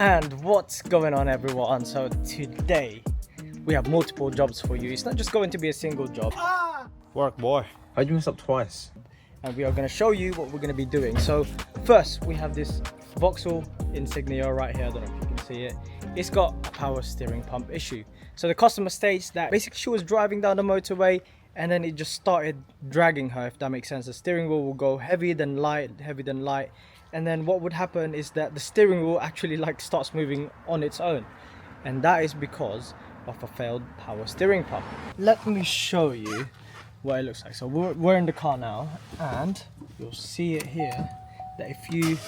And what's going on, everyone? So today we have multiple jobs for you. It's not just going to be a single job. Work, boy. How'd you mess up twice? And we are going to show you what we're going to be doing. So first we have this Vauxhall Insignia right here. I don't know if you can see it. It's got a power steering pump issue. So the customer states that basically she was driving down the motorway and then it just started dragging her, if that makes sense. The steering wheel will go heavy then light, heavy then light. And then what would happen is that the steering wheel actually starts moving on its own. And that is because of a failed power steering pump. Let me show you what it looks like. So we're in the car now and you'll see it here that if you,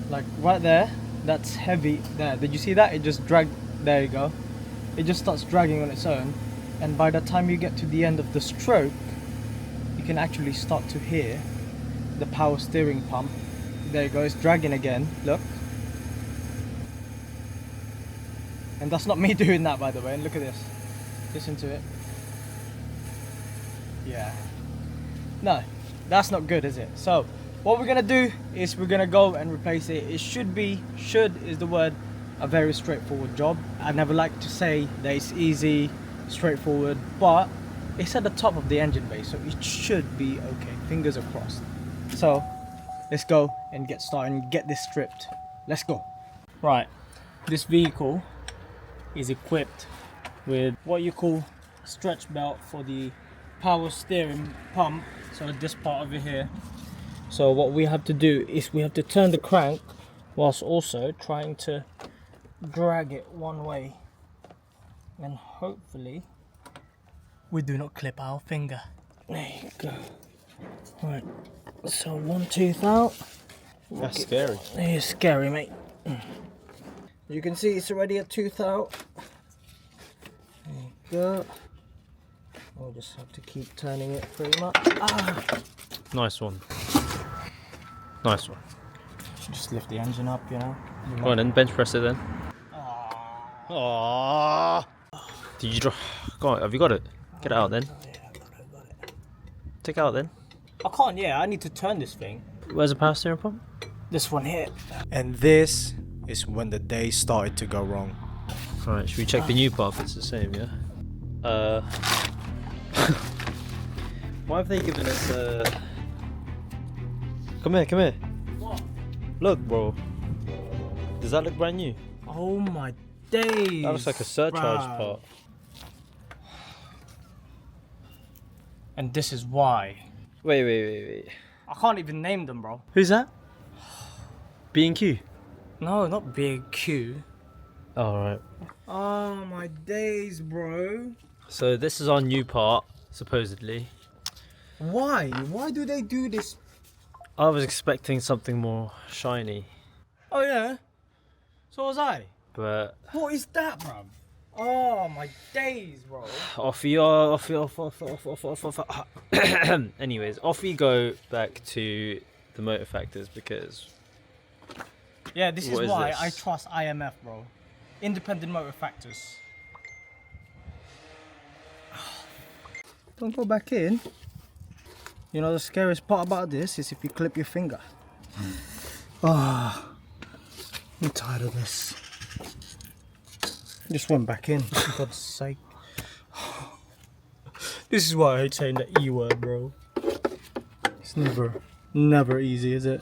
like right there, that's heavy there. Did you see that? It just dragged, there you go. It just starts dragging on its own. And by the time you get to the end of the stroke, you can actually start to hear the power steering pump. There you go, it's dragging again, look. And that's not me doing that, by the way. And look at this, listen to it. Yeah, no, that's not good, is it? So what we're gonna do is we're gonna go and replace it. It should is the word, a very straightforward job. I never like to say that it's easy, straightforward, but it's at the top of the engine bay, so it should be okay, fingers are crossed. So let's go and get started and get this stripped. Let's go. Right, this vehicle is equipped with what you call stretch belt for the power steering pump, so this part over here. So what we have to do is we have to turn the crank whilst also trying to drag it one way, and hopefully we do not clip our finger. There you go. Right, so one tooth out. That's scary. It is scary, mate. You can see it's already a tooth out. There you go. We'll just have to keep turning it pretty much. Ah. Nice one. Nice one. Just lift the engine up, you know. Go on then, bench press it then. Ah. Did you draw? Go on, have you got it? Get it out then. Oh, yeah, I got it. Take it out then. I can't, yeah, I need to turn this thing. Where's the power steering pump? This one here. And this is when the day started to go wrong. Alright, should we check the new part if it's the same, yeah? Why have they given us Come here. What? Look, bro. Does that look brand new? Oh my days. That looks like a surcharge bruh. part. And this is why. Wait. I can't even name them, bro. Who's that? B&Q? No, not Big Q. Oh, right. Oh my days, bro. So this is our new part, supposedly. Why? Why do they do this? I was expecting something more shiny, Oh yeah? So was I. but What is that, bro? Oh my days, bro. off. Anyways, off we go back to the motor factors because Yeah, this is What is why this? I trust IMF, bro. Independent Motor Factors. Don't go back in. You know the scariest part about this is if you clip your finger. Ah, I'm tired of this. Just went back in, for God's sake. This is why I hate saying the E word, bro. It's never easy, is it?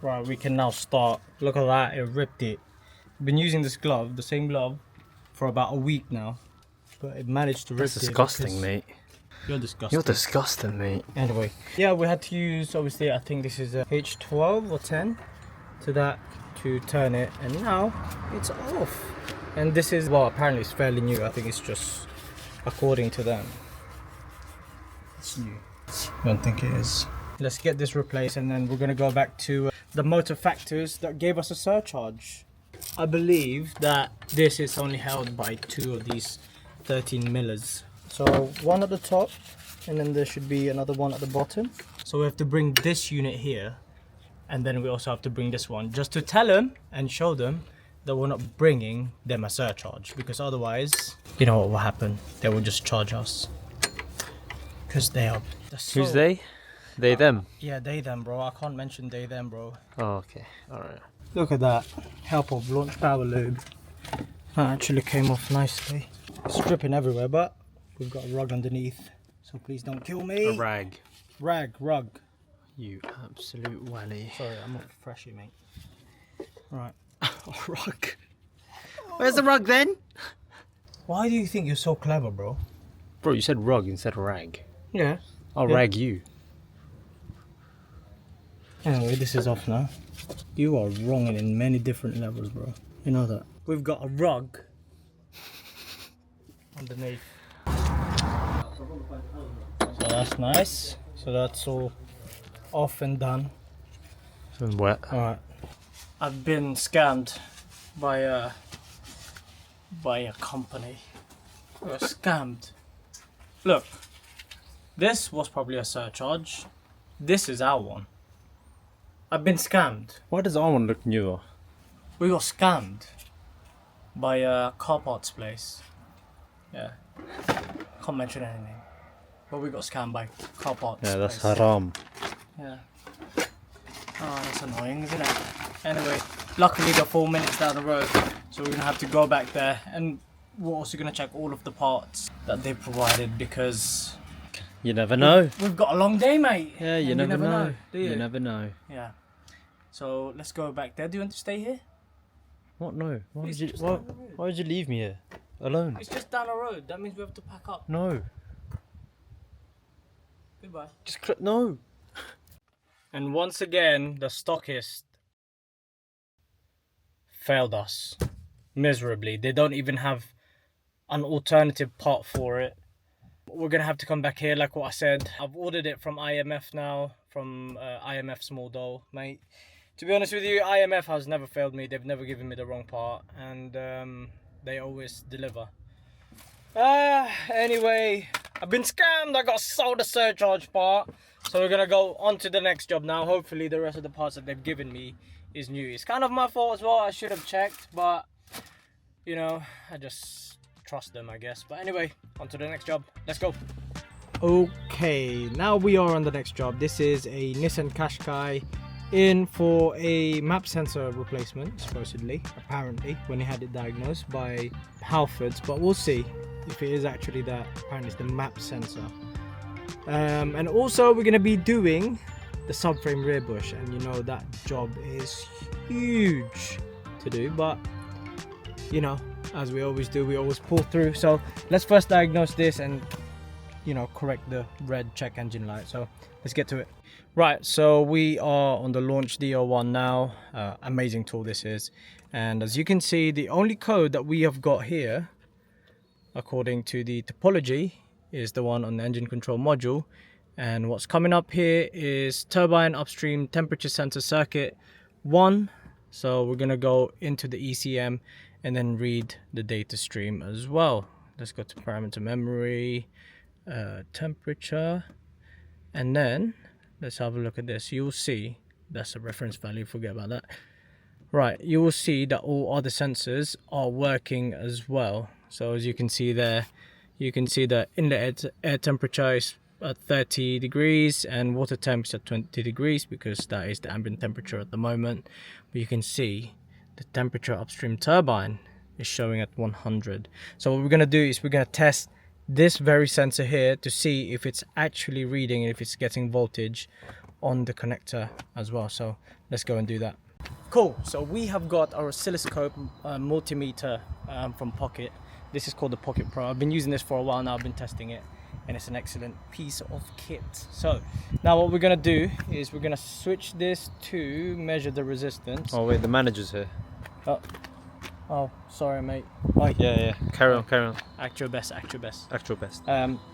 Right, we can now start. Look at that, it ripped it. I've been using this glove, the same glove, for about a week now. But it managed to rip that's it. disgusting, because- mate. You're disgusting. You're disgusting, mate. Anyway, yeah, we had to use, obviously, I think this is a H12 or 10 to that to turn it, and now it's off. And this is, well, apparently it's fairly new. I think it's just according to them. It's new. I don't think it is. Let's get this replaced and then we're going to go back to the motor factors that gave us a surcharge. I believe that this is only held by 2 of these 13 millers. So one at the top and then there should be another one at the bottom. So we have to bring this unit here and then we also have to bring this one just to tell them and show them that we're not bringing them a surcharge, because otherwise, you know what will happen? They will just charge us. Because they're so... Who's they? They, them? Yeah, they, them, bro. I can't mention they, them, bro. Oh, okay. Alright. Look at that. Help of launch power lube. That actually came off nicely. It's dripping everywhere, but we've got a rug underneath. So please don't kill me. A rag. Rug. You absolute wally. Sorry, I'm not freshy, mate. Right. A rug. Where's the rug then? Why do you think you're so clever, bro? Bro, you said rug instead of rag. Yeah. I'll Yeah. rag you. Anyway, this is off now. You are wrong in many different levels, bro. You know that. We've got a rug underneath. So that's nice. So that's all off and done. And wet. Alright. I've been scammed by a company. We were scammed. Look, this was probably a surcharge. This is our one. I've been scammed. Why does our one look newer? We got scammed by a car parts place. Yeah. Can't mention any name. But we got scammed by car parts Yeah, that's place. haram. Yeah. Oh, that's annoying, isn't it? Anyway, luckily they're 4 minutes down the road, so we're gonna have to go back there, and we're also gonna check all of the parts that they provided, because You never know. we've got a long day, mate. Yeah, you And never know. do you? You never know. Yeah. So let's go back there. Do you want to stay here? What? No. Why It's would you? just Why, down the road. why would you leave me here alone? It's just down the road. That means we have to pack up. No. Goodbye. Just no. And once again, the stockist failed us miserably. They don't even have an alternative part for it. We're gonna have to come back here, like what I said. I've ordered it from IMF now, from IMF Small Doll, mate. To be honest with you, IMF has never failed me. They've never given me the wrong part, and they always deliver. Anyway, I've been scammed. I got sold a surcharge part. So we're gonna go on to the next job now. Hopefully the rest of the parts that they've given me is new. It's kind of my fault as well. I should have checked, but you know, I just trust them, I guess. But anyway, on to the next job. Let's go. Okay, now we are on the next job. This is a Nissan Qashqai in for a map sensor replacement, supposedly, apparently, when he had it diagnosed by Halfords, but we'll see if it is actually that. Apparently it's the map sensor. And also we're going to be doing the subframe rear bush, and you know that job is huge to do, but you know, as we always do, we always pull through. So let's first diagnose this and, you know, correct the red check engine light. So let's get to it. Right, so we are on the Launch DO1 now. Amazing tool this is, and as you can see, the only code that we have got here, according to the topology, is the one on the engine control module. And what's coming up here is turbine upstream temperature sensor circuit 1. So we're gonna go into the ECM and then read the data stream as well. Let's go to parameter memory, temperature, and then let's have a look at this. You'll see that's a reference value, forget about that. Right, you will see that all other sensors are working as well. So as you can see there, you can see that inlet air temperature is at 30 degrees and water temp is at 20 degrees because that is the ambient temperature at the moment. But you can see the temperature upstream turbine is showing at 100. So what we're going to do is we're going to test this very sensor here to see if it's actually reading and if it's getting voltage on the connector as well. So let's go and do that. Cool, so we have got our oscilloscope multimeter from Pocket. This is called the Pocket Pro. I've been using this for a while now. I've been testing it and it's an excellent piece of kit. So now what we're gonna do is we're gonna switch this to measure the resistance. Oh wait, the manager's here. Oh, sorry mate. Yeah. Carry on. Act your best, act your best. Actual best.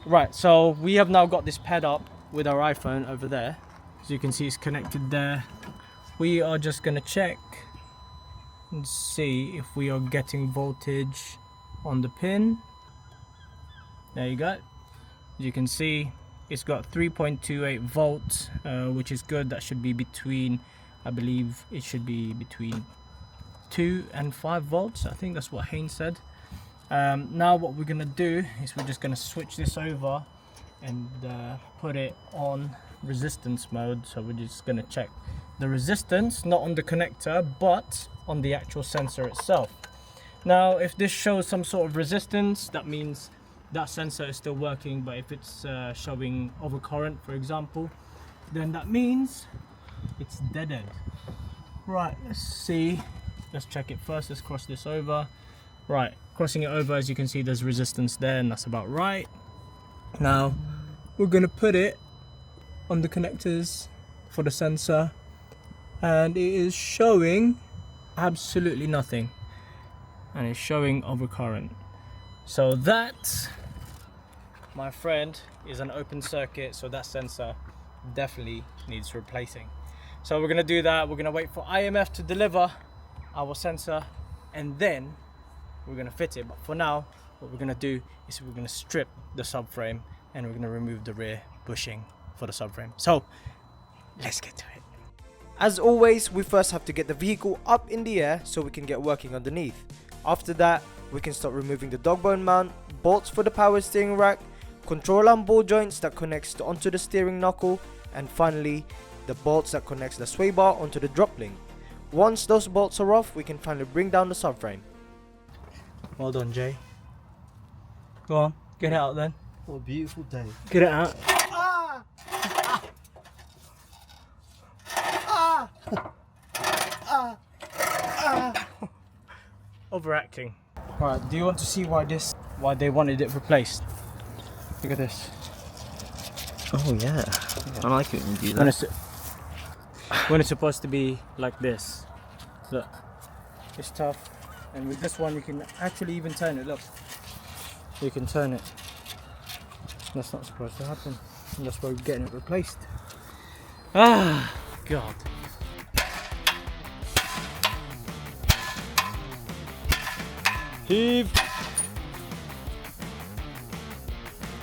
Right, so we have now got this paired up with our iPhone over there. As you can see, it's connected there. We are just gonna check and see if we are getting voltage on the pin. There you go. As you can see, it's got 3.28 volts, which is good. That should be between, I believe it should be between 2 and 5 volts. I think that's what Haynes said. Now what we're gonna do is we're just gonna switch this over and put it on resistance mode. So we're just gonna check the resistance, not on the connector but on the actual sensor itself. Now if this shows some sort of resistance, that means that sensor is still working, but if it's showing overcurrent, for example, then that means it's deaded. Right, let's see, let's check it first. Let's cross this over. Right, crossing it over, as you can see there's resistance there, and that's about right. Now we're gonna put it on the connectors for the sensor, and it is showing absolutely nothing, and it's showing overcurrent. So that, my friend, is an open circuit, so that sensor definitely needs replacing. So we're gonna do that. We're gonna wait for IMF to deliver our sensor, and then we're gonna fit it. But for now, what we're gonna do is we're gonna strip the subframe and we're gonna remove the rear bushing for the subframe. So let's get to it. As always, we first have to get the vehicle up in the air so we can get working underneath. After that, we can start removing the dog bone mount, bolts for the power steering rack, control arm ball joints that connects onto the steering knuckle, and finally the bolts that connects the sway bar onto the drop link. Once those bolts are off, we can finally bring down the subframe. Well done, Jay. Go on, get it out then. What a beautiful day. Get it out. Overacting. Right, do you want to see why they wanted it replaced? Look at this. Oh yeah, I like it when you do When that. when it's supposed to be like this. Look, it's tough. And with this one you can actually even turn it. Look, you can turn it. That's not supposed to happen. And that's why we're getting it replaced. Ah, God. Heave.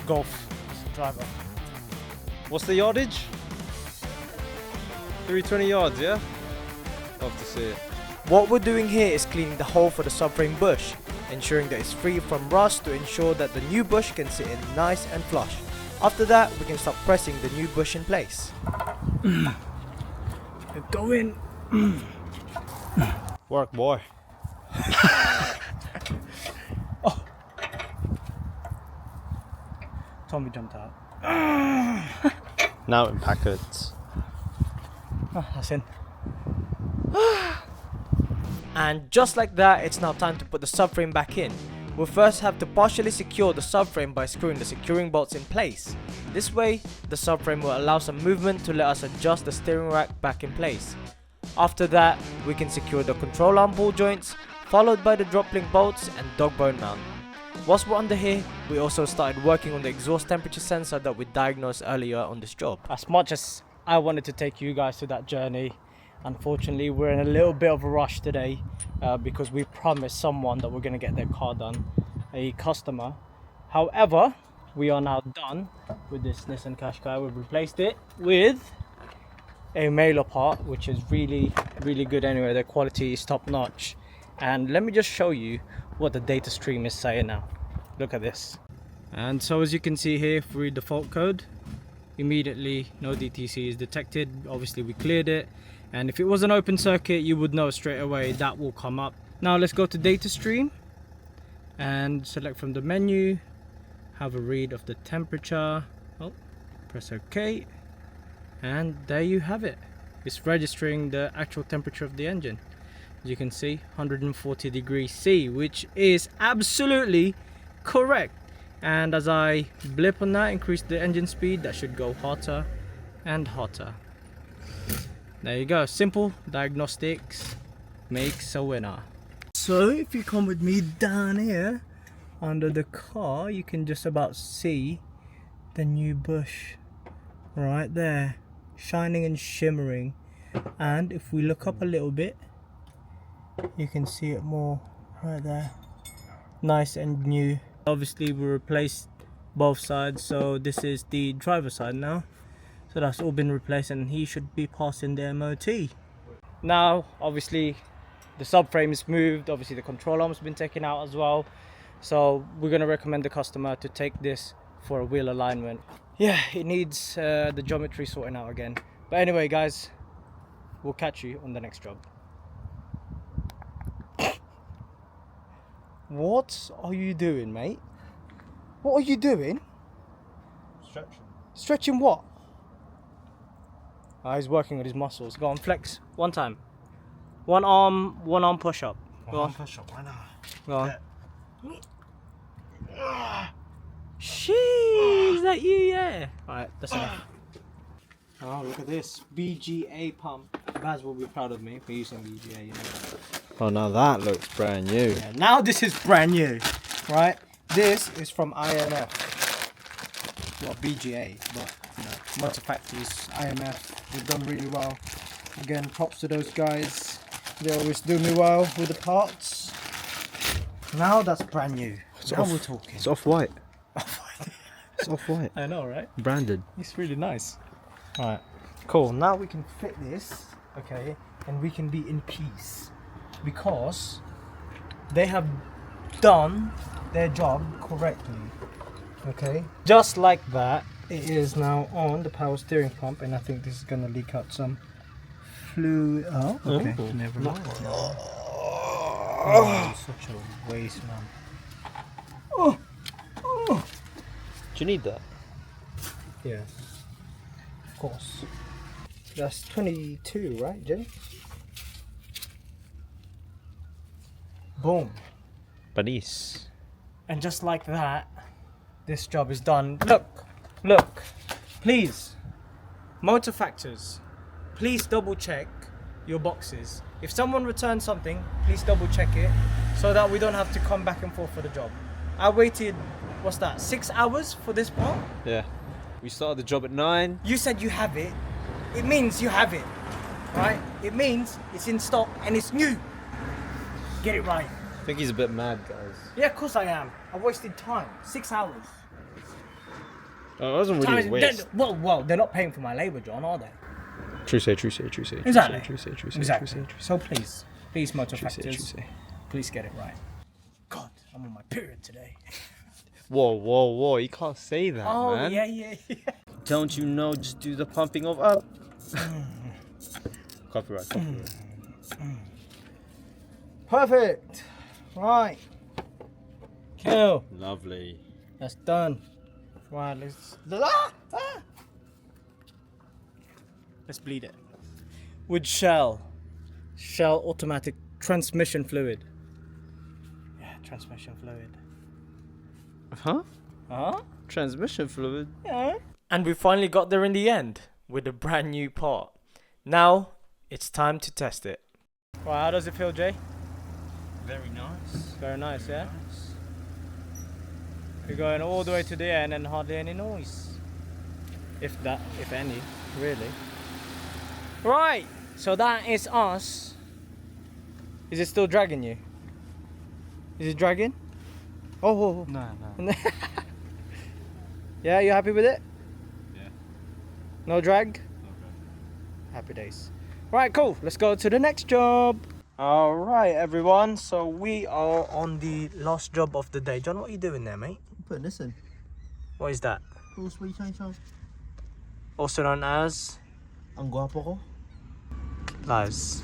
Golf driver. What's the yardage? 320 yards, yeah? Love to see it. What we're doing here is cleaning the hole for the subframe bush, ensuring that it's free from rust to ensure that the new bush can sit in nice and flush. After that, we can start pressing the new bush in place. Go in. Work, boy. Tommy jumped out. Now in packets. Oh, that's in. And just like that, it's now time to put the subframe back in. We'll first have to partially secure the subframe by screwing the securing bolts in place. This way, the subframe will allow some movement to let us adjust the steering rack back in place. After that, we can secure the control arm ball joints, followed by the drop link bolts and dog bone mount. Whilst we're under here, we also started working on the exhaust temperature sensor that we diagnosed earlier on this job. As much as I wanted to take you guys to that journey, unfortunately we're in a little bit of a rush today because we promised someone that we're going to get their car done, a customer. However, we are now done with this Nissan Qashqai. We've replaced it with a mailer part, which is really good anyway. The quality is top notch. And let me just show you what the data stream is saying now. Look at this. And so as you can see here, if we read the fault code, immediately no DTC is detected. Obviously we cleared it, and if it was an open circuit you would know straight away. That will come up. Now let's go to data stream and select from the menu, have a read of the temperature. Oh, press OK, and there you have it. It's registering the actual temperature of the engine. As you can see, 140 degrees C, which is absolutely correct. And as I blip on that, increase the engine speed, that should go hotter and hotter. There you go. Simple diagnostics makes a winner. So if you come with me down here under the car, you can just about see the new bush right there, shining and shimmering. And if we look up a little bit, you can see it more right there, nice and new. Obviously we replaced both sides, so this is the driver's side now, so that's all been replaced and he should be passing the MOT. Now obviously The subframe is moved, obviously the control arm's been taken out as well. So we're going to recommend the customer to take this for a wheel alignment. Yeah, it needs the geometry sorting out again. But anyway guys, we'll catch you on the next job. What are you doing, mate? What are you doing? Stretching. Stretching what? Ah, he's working with his muscles. Go on, flex. One time. One arm push up. Go on. Push up, why not? Go on. Sheesh, is that you? Yeah. Alright, that's enough. Oh, look at this. BGA pump. Baz will be proud of me for using BGA, you know. Oh, now that looks brand new. Yeah, now this is brand new. Right? This is from IMF. Well, BGA, but you know, Motor Factories, IMF, they've done really well. Again, props to those guys. They always do me well with the parts. Now that's brand new. Now we're talking. It's off-white. It's off-white. I know, right? Branded. It's really nice. Alright, cool. Now we can fit this, okay, and we can be in peace. Because they have done their job correctly. Okay, just like that, it is now on the power steering pump, and I think this is gonna leak out some fluid. Oh, okay, never mind. Oh, such a waste, man. Oh, oh. Do you need that? Yeah, of course. That's 22, right, Jay? Boom. Banis. And just like that, this job is done. Look, please, motor factors, please double check your boxes. If someone returns something, please double check it so that we don't have to come back and forth for the job. I waited, what's that, 6 hours for this part? Yeah. We started the job at 9. You said you have it. It means you have it, right? It means it's in stock and it's new. Get it right. I think he's a bit mad, guys. Yeah, of course I am. I wasted time. 6 hours. Oh, it wasn't really a waste. Well, they're not paying for my labour, John, are they? True say. Exactly. True say. Exactly. So please, motor True say. factors, please get it right. God, I'm on my period today. Whoa. You can't say that, Oh, man. yeah. Don't you know, just do the pumping of up. Copyright. Perfect. Right. Kill. Lovely. That's done. Right, let's bleed it. With Shell automatic transmission fluid. Yeah, transmission fluid. Huh? Transmission fluid? Yeah. And we finally got there in the end with a brand new part. Now it's time to test it. Right, how does it feel, Jay? Very nice. Very nice, yeah? We're going all the way to the end and hardly any noise. If any, really. Right, so that is us. Is it still dragging you? Is it dragging? Oh. No. Yeah, you happy with it? Yeah. No drag? Happy days. Right, cool. Let's go to the next job. All right, everyone. So we are on the last job of the day. John, what are you doing there, mate? I'm putting this in. What is that? Close way change. Also known as Ang guwapo ko. lies.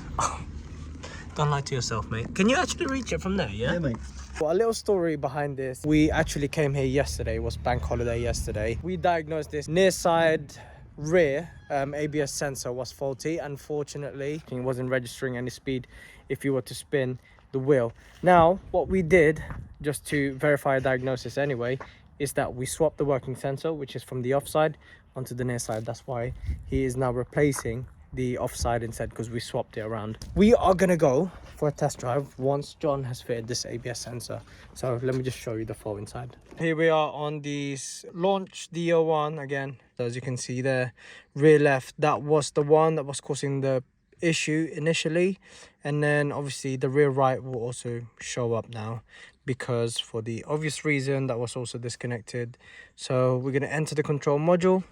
Don't lie to yourself, mate. Can you actually reach it from there? Yeah. mate. Well, a little story behind this. We actually came here yesterday. It was bank holiday yesterday. We diagnosed this near side rear ABS sensor was faulty. Unfortunately, it wasn't registering any speed if you were to spin the wheel. Now, what we did, just to verify a diagnosis anyway, is that we swapped the working sensor, which is from the offside, onto the near side. That's why he is now replacing the offside instead, because we swapped it around. We are gonna go for a test drive once John has fitted this ABS sensor. So let me just show you the flow inside. Here we are on the launch DO1 again. So as you can see there, rear left, that was the one that was causing the issue initially, and then obviously the rear right will also show up now, because for the obvious reason that was also disconnected. So we're going to enter the control module,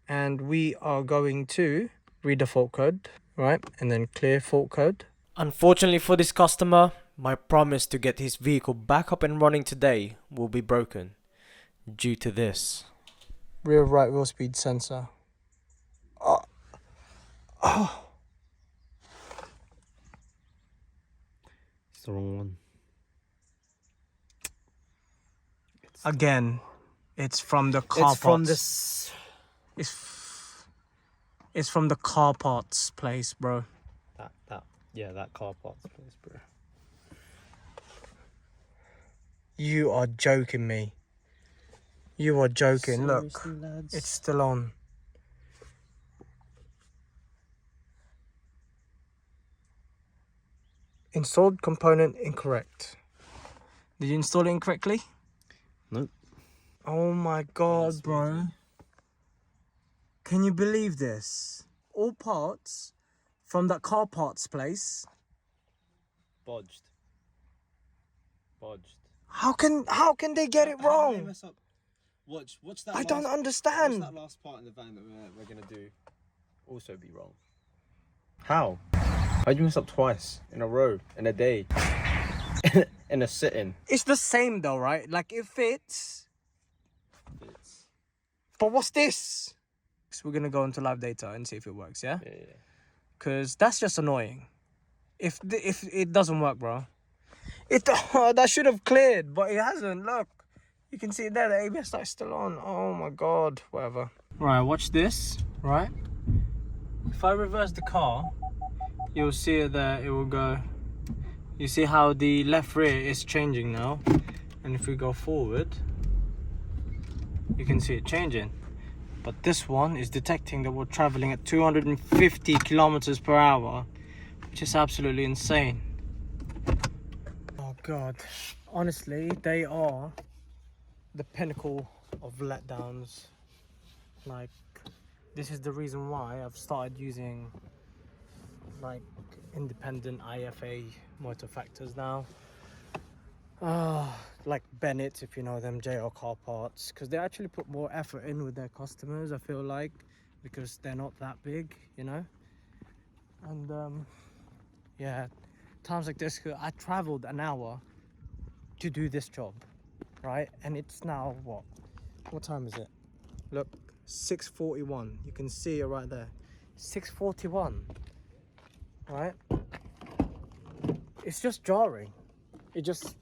and we are going to read the fault code, right, and then clear fault code. Unfortunately for this customer, my promise to get his vehicle back up and running today will be broken due to this. Rear right wheel speed sensor. It's the wrong one. Again, it's from the car parts. It's from this. It's from the car parts place, bro. That car parts place, bro. You are joking me. You are joking. Look, Seriously, lads? it's still on. Installed component incorrect. Did you install it incorrectly? Nope. Oh my god, bro. Can you believe this? All parts from that car parts place. Bodged. How can they get it How did they wrong? mess up? Watch that. I don't understand. Watch that last part in the van that we're gonna do also be wrong. How? How'd you mess up twice in a row in a day? In a sitting. It's the same though, right? Like it fits. But what's this? So we're gonna go into live data and see if it works, yeah? Yeah. Because that's just annoying. If it doesn't work, bro. That should have cleared, but it hasn't. Look, you can see it there. The ABS light's still on. Oh my god, whatever. Right, watch this. Right. If I reverse the car, you'll see it there. It will go. You see how the left rear is changing now, and if we go forward, you can see it changing. But this one is detecting that we're traveling at 250 kilometers per hour, which is absolutely insane. Oh god, honestly, they are the pinnacle of letdowns. Like, this is the reason why I've started using like independent IFA motor factors now. Like Bennett, if you know them, JR Car Parts, because they actually put more effort in with their customers, I feel like, because they're not that big, you know. And yeah, times like this, I traveled an hour to do this job, right? And it's now what time is it? Look, 6:41. You can see it right there, 6:41. Right? It's just jarring. It just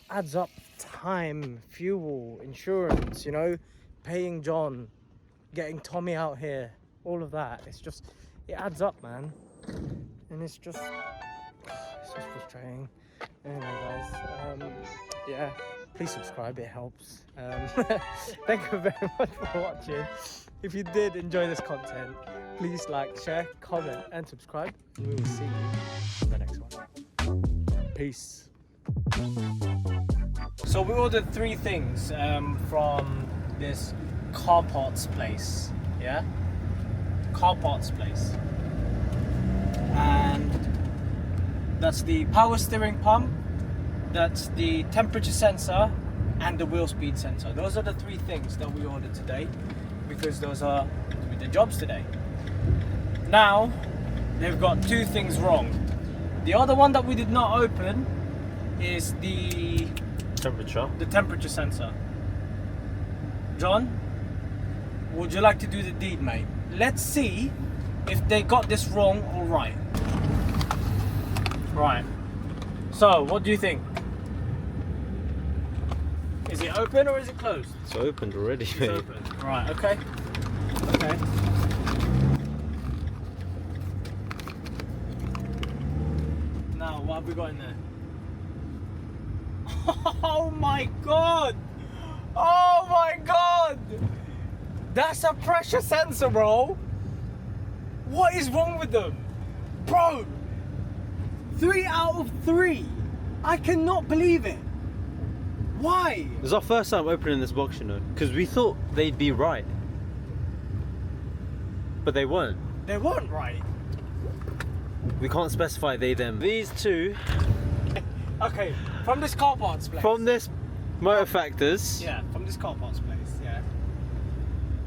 adds up time, fuel, insurance, you know, paying John, getting Tommy out here, all of that. It's just, it adds up, man. And it's just frustrating. Anyway, guys, yeah, please subscribe, it helps. Thank you very much for watching. If you did enjoy this content, please like, share, comment, and subscribe. And we will see you in the next one. Peace. So we ordered 3 things from this car parts place, yeah? Car parts place. And that's the power steering pump, that's the temperature sensor, and the wheel speed sensor. Those are the 3 things that we ordered today, because those are the jobs today. Now, they've got 2 things wrong. The other one that we did not open is the temperature sensor. John, would you like to do the deed, mate? Let's see if they got this wrong or right. Right. So, what do you think? Is it open or is it closed? It's opened already, mate. It's open. Right, okay. Okay. Now, what have we got in there? Oh my god! Oh my god! That's a pressure sensor, bro! What is wrong with them? Bro! 3 out of 3! I cannot believe it! Why? It was our first time opening this box, you know, because we thought they'd be right. But they weren't. They weren't right. We can't specify they, them. These 2... Okay, from this car parts place. From this Motor Factors. Yeah, from this car parts place, yeah.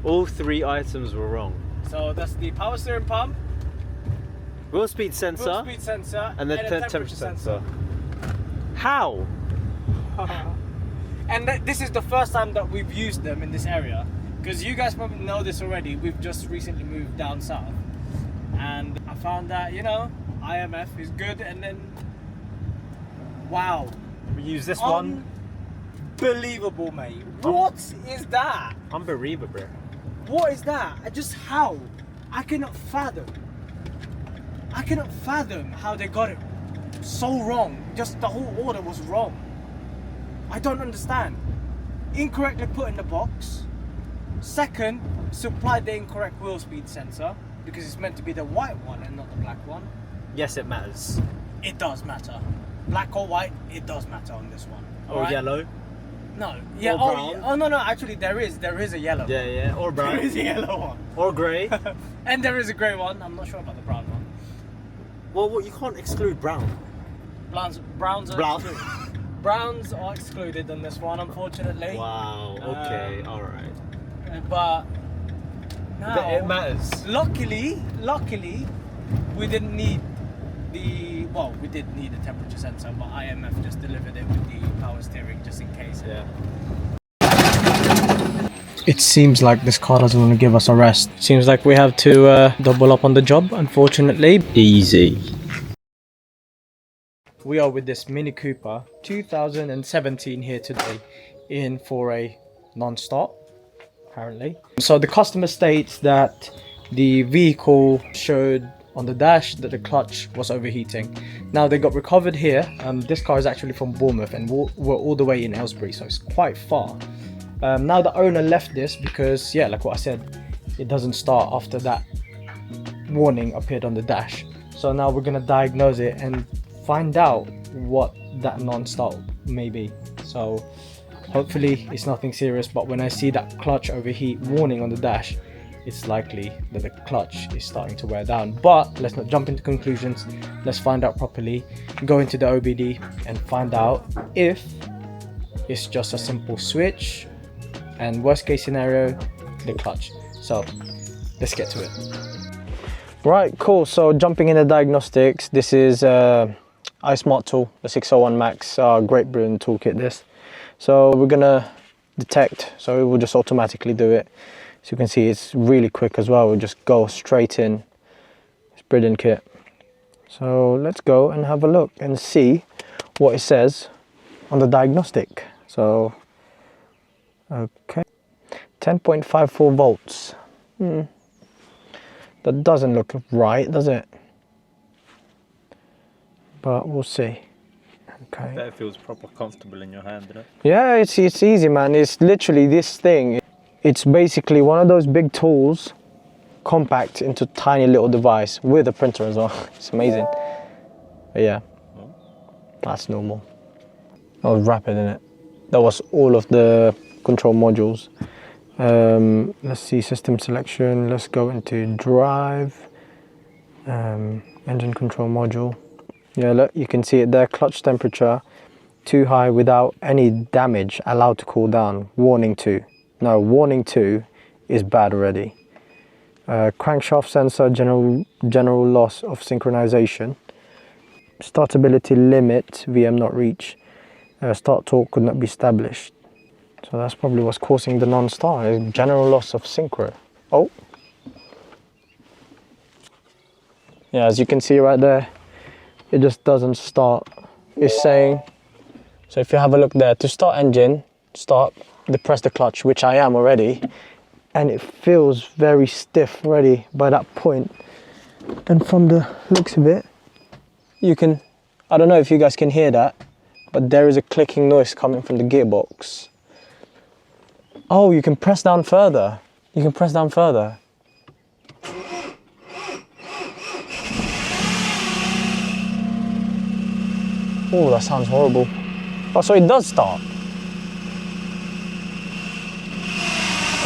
All 3 items were wrong. So that's the power steering pump. Wheel speed sensor. Wheel speed sensor. And the temperature sensor. How? And this is the first time that we've used them in this area, because you guys probably know this already. We've just recently moved down south, and I found that, you know, IMF is good. And then, wow, We use this one. Unbelievable, mate. What is that? Unbelievable. What is that? How? I cannot fathom how they got it so wrong. Just the whole order was wrong. I don't understand. Incorrectly put in the box. Second, supplied the incorrect wheel speed sensor, because it's meant to be the white one and not the black one. Yes, it matters. It does matter. Black or white, it does matter on this one. Or alright? yellow. No. Yeah. Or brown. Oh no. Actually, there is a yellow. Yeah, yeah. Or brown. There is a yellow one. Or grey. And there is a grey one. I'm not sure about the brown one. Well, you can't exclude brown. Browns are excluded. Browns are excluded on this one, unfortunately. Wow. Okay. All right. But now, It matters. luckily, we didn't need we did need a temperature sensor, but IMF just delivered it with the power steering just in case. Yeah. It seems like this car doesn't want to give us a rest. Seems like we have to double up on the job, unfortunately. Easy. We are with this Mini Cooper 2017 here today, in for a non-start, apparently. So the customer states that the vehicle showed on the dash that the clutch was overheating. Now they got recovered here. This car is actually from Bournemouth, and we're all the way in Aylesbury, so it's quite far. Now the owner left this because, yeah, like what I said, it doesn't start after that warning appeared on the dash. So now we're gonna diagnose it and find out what that non-start may be. So hopefully it's nothing serious, but when I see that clutch overheat warning on the dash, it's likely that the clutch is starting to wear down. But let's not jump into conclusions. Let's find out properly, go into the OBD and find out if it's just a simple switch, and worst case scenario, the clutch. So let's get to it. Right, cool. So jumping into diagnostics, this is iSmart tool, the 601 Max, Great Britain toolkit this. So we're gonna detect, so it will just automatically do it. So you can see it's really quick as well. We'll just go straight in. It's brilliant kit. So let's go and have a look and see what it says on the diagnostic. So, okay, 10.54 volts. That doesn't look right, does it? But we'll see. Okay. That feels proper comfortable in your hand, doesn't it? Yeah, it's easy, man. It's literally this thing. It's basically one of those big tools, compact into tiny little device with a printer as well. It's amazing. But yeah, that's normal. That was rapid, innit? That was all of the control modules. Let's see, system selection. Let's go into drive, engine control module. Yeah, look, you can see it there. Clutch temperature too high without any damage, allowed to cool down. Warning 2. No, warning 2 is bad already. Crankshaft sensor, general loss of synchronization. Startability limit, VM not reach. Start torque could not be established. So that's probably what's causing the non-start, general loss of synchro. Oh. Yeah, as you can see right there, it just doesn't start. It's saying, so if you have a look there, to start engine, start, depress the clutch, which I am already, and it feels very stiff already by that point. And from the looks of it, you can, I don't know if you guys can hear that, but there is a clicking noise coming from the gearbox. Oh, you can press down further. You can press down further. Oh, that sounds horrible. Oh, so it does start.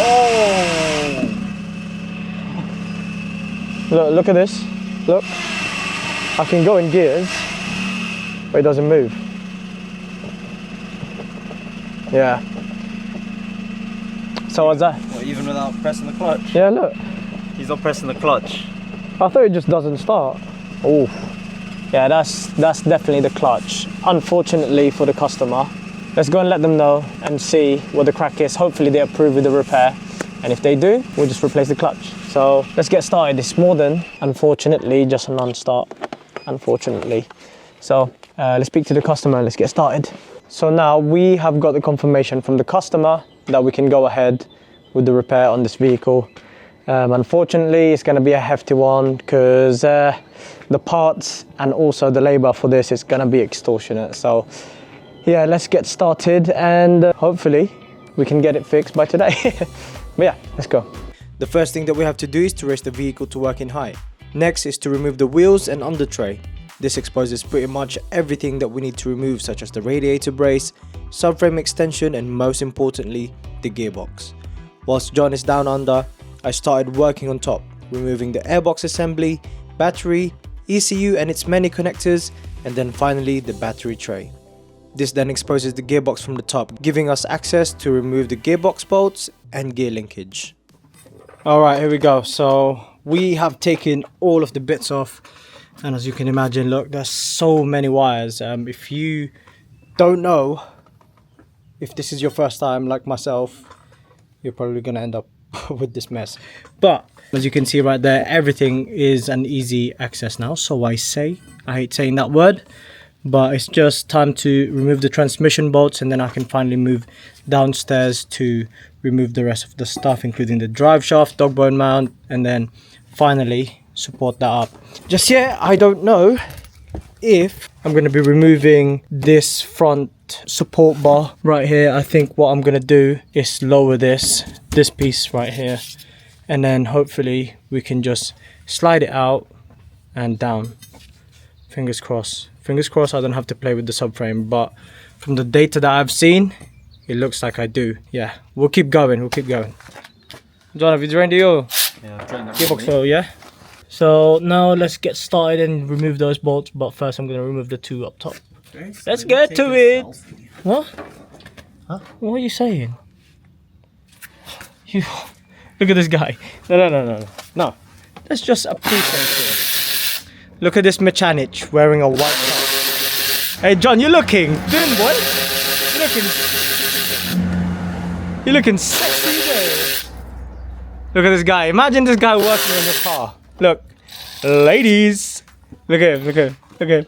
Oh! Look at this. Look. I can go in gears, but it doesn't move. Yeah. So what's that? Well, even without pressing the clutch? Yeah, look. He's not pressing the clutch. I thought it just doesn't start. Oh, yeah, that's definitely the clutch. Unfortunately for the customer. Let's go and let them know and see what the crack is. Hopefully they approve with the repair. And if they do, we'll just replace the clutch. So let's get started. It's more than, unfortunately, just a non-start, unfortunately. So let's speak to the customer, let's get started. So now we have got the confirmation from the customer that we can go ahead with the repair on this vehicle. Unfortunately, it's gonna be a hefty one because the parts and also the labor for this is gonna be extortionate. So yeah, let's get started and hopefully we can get it fixed by today. But yeah, let's go. The first thing that we have to do is to raise the vehicle to working height. Next is to remove the wheels and under tray. This exposes pretty much everything that we need to remove, such as the radiator brace, subframe extension, and most importantly, the gearbox. Whilst John is down under, I started working on top, removing the airbox assembly, battery, ECU and its many connectors, and then finally the battery tray. This then exposes the gearbox from the top, giving us access to remove the gearbox bolts and gear linkage. Alright, here we go. So we have taken all of the bits off, and as you can imagine, look, there's so many wires. If you don't know, if this is your first time like myself, you're probably gonna end up with this mess. But as you can see right there, everything is an easy access now. So I hate saying that word, but it's just time to remove the transmission bolts, and then I can finally move downstairs to remove the rest of the stuff, including the drive shaft, dog bone mount, and then finally support that up. Just yet, I don't know if I'm going to be removing this front support bar right here. I think what I'm going to do is lower this piece right here, and then hopefully we can just slide it out and down. Fingers crossed. Fingers crossed I don't have to play with the subframe, but from the data that I've seen, it looks like I do. Yeah, we'll keep going, John, have you drained the oil? Yeah, I've drained that Gearbox oil, yeah? So now let's get started and remove those bolts, but first I'm going to remove the two up top. Let's get to it! What? Huh? What are you saying? You look at this guy. No. Let's just appreciate it. Look at this mechanic wearing a white top. Hey John, you're looking good, boy. You're looking sexy there. Look at this guy. Imagine this guy working in the car. Look, ladies. Look at him.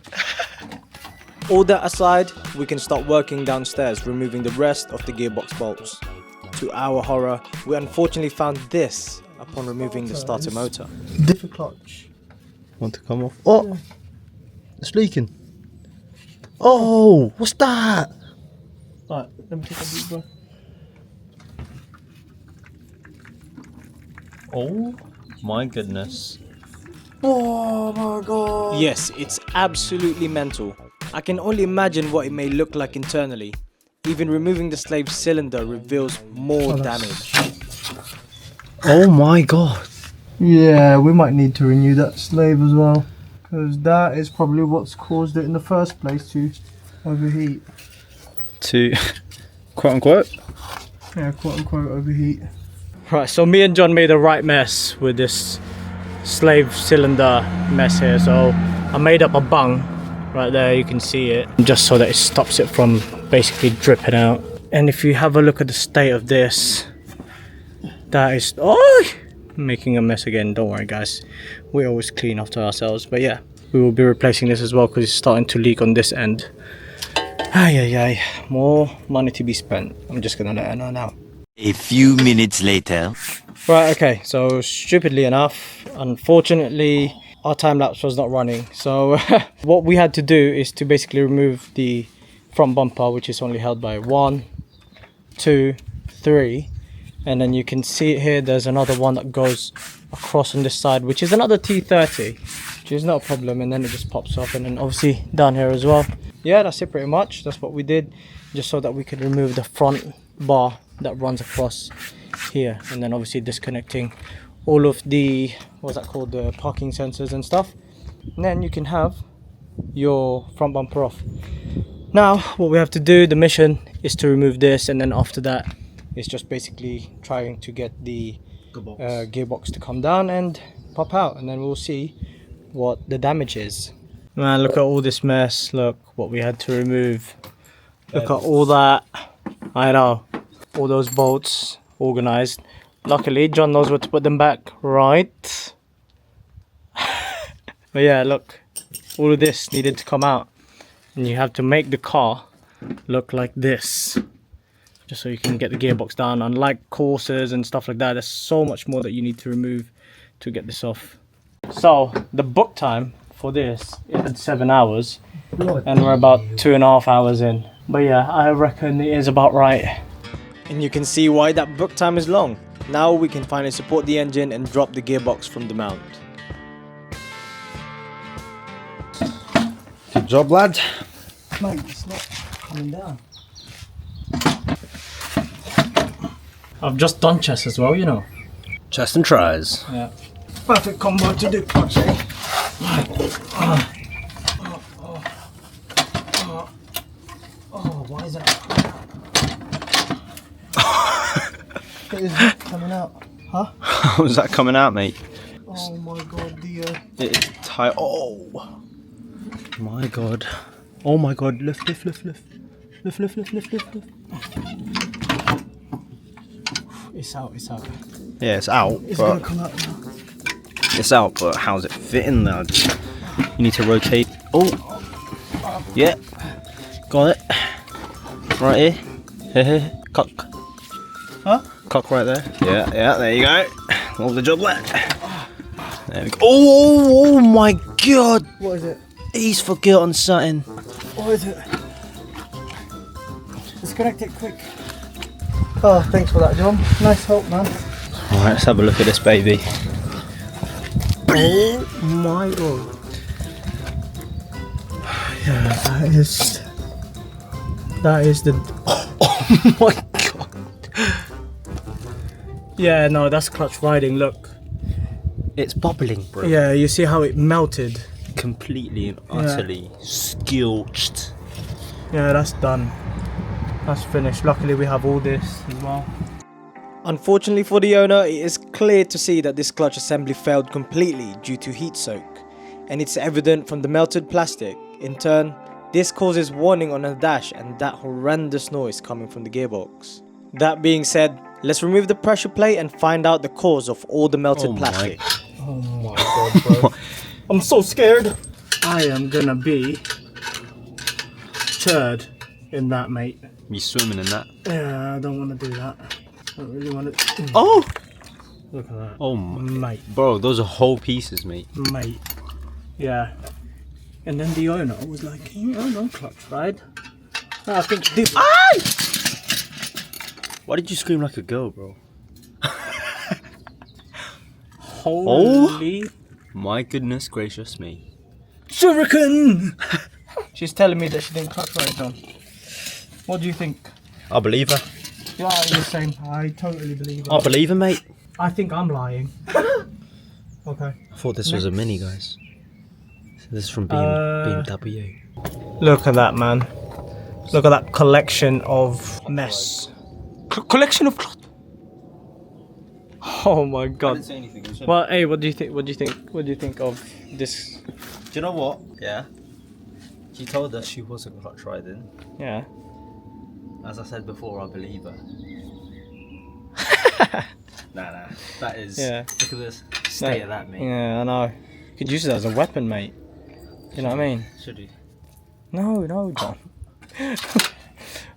All that aside, we can start working downstairs, removing the rest of the gearbox bolts. To our horror, we unfortunately found this upon removing the starter motor. Different clutch. Want to come off? Oh, it's leaking. Oh, what's that? Alright, let me take a deep breath. Oh my goodness. Oh my god. Yes, it's absolutely mental. I can only imagine what it may look like internally. Even removing the slave cylinder reveals more damage. Oh my god. Yeah, we might need to renew that slave as well, because that is probably what's caused it in the first place to overheat. To quote unquote? Yeah, quote unquote overheat. Right, so me and John made a right mess with this slave cylinder mess here. So I made up a bung right there, you can see it, just so that it stops it from basically dripping out. And if you have a look at the state of this, that is making a mess again. Don't worry guys, we always clean after ourselves. But yeah, we will be replacing this as well because it's starting to leak on this end. More money to be spent. I'm just gonna let her know now. A few minutes later. Right, okay, so stupidly enough, unfortunately our time lapse was not running. So what we had to do is to basically remove the front bumper, which is only held by 1, 2, 3, and then you can see it here, there's another one that goes across on this side, which is another T30, which is not a problem, and then it just pops off, and then obviously down here as well. Yeah, that's it pretty much. That's what we did, just so that we could remove the front bar that runs across here, and then obviously disconnecting all of the, what's that called, the parking sensors and stuff, and then you can have your front bumper off. Now what we have to do, the mission is to remove this, and then after that it's just basically trying to get the gearbox to come down and pop out, and then we'll see what the damage is. Man, look at all this mess. Look what we had to remove. Look at all that. I know. All those bolts organized. Luckily, John knows where to put them back, right? But yeah, look. All of this needed to come out. And you have to make the car look like this. Just so you can get the gearbox down. Unlike coursers and stuff like that, there's so much more that you need to remove to get this off. So, the book time for this is 7 hours. And we're about 2.5 hours in. But yeah, I reckon it is about right. And you can see why that book time is long. Now we can finally support the engine and drop the gearbox from the mount. Good job, lad. Mate, it's not coming down. I've just done chest as well, you know. Chest and tries. Yeah. Perfect combo to do clutch, eh? Oh, why is that? It is coming out. Huh? How's that coming out, mate? Oh my god, the It is tight. Oh my god. Oh my god. Lift, lift, lift, lift. Lift, lift, lift, lift, lift, lift. It's out, it's out. Yeah, it's out. It's but gonna come out now. it's out, but how's it fitting now? You need to rotate. Oh, yeah, got it. Right here. Cock. Huh? Cock right there. Yeah, yeah. There you go. All the job left. There we go. Oh my god! What is it? He's forgotten something. What is it? Disconnect it quick. Oh, thanks for that, John. Nice help, man. All right, let's have a look at this baby. Oh my god! Yeah, that is the. Oh my god! Yeah, no, that's clutch riding. Look. It's bubbling, bro. Yeah, you see how it melted. Completely and utterly scorched. Yeah, that's done. That's finished. Luckily, we have all this as well. Unfortunately for the owner, it is clear to see that this clutch assembly failed completely due to heat soak, and it's evident from the melted plastic. In turn, this causes warning on the dash and that horrendous noise coming from the gearbox. That being said, let's remove the pressure plate and find out the cause of all the melted plastic. Oh my god, bro. I'm so scared. I am gonna be turd in that, mate. You swimming in that? Yeah, I don't want to do that. I don't really want to. Oh! Look at that. Oh my. Mate. Bro, those are whole pieces, mate. Mate. Yeah. And then the owner was like, you know, no clutch ride. I think this. Why did you scream like a girl, bro? Holy. My goodness gracious me. Shuriken! She's telling me that she didn't clutch ride, John. What do you think? I believe her. Yeah, I'm the same. I totally believe her. I believe her, mate. I think I'm lying. Okay. I thought this was a Mini, guys. So this is from BMW. Look at that, man. Look at that collection of mess. Collection of cloth. Oh my god. say anything. Well, hey, what do you think? What do you think? What do you think of this? Do you know what? Yeah. She told us she wasn't clutch riding. Yeah. As I said before, I believe her. Nah. That is. Yeah. Look at this state of that, mate. Yeah, I know. You could use it as a weapon, mate. You know what I mean? Should you? No, John.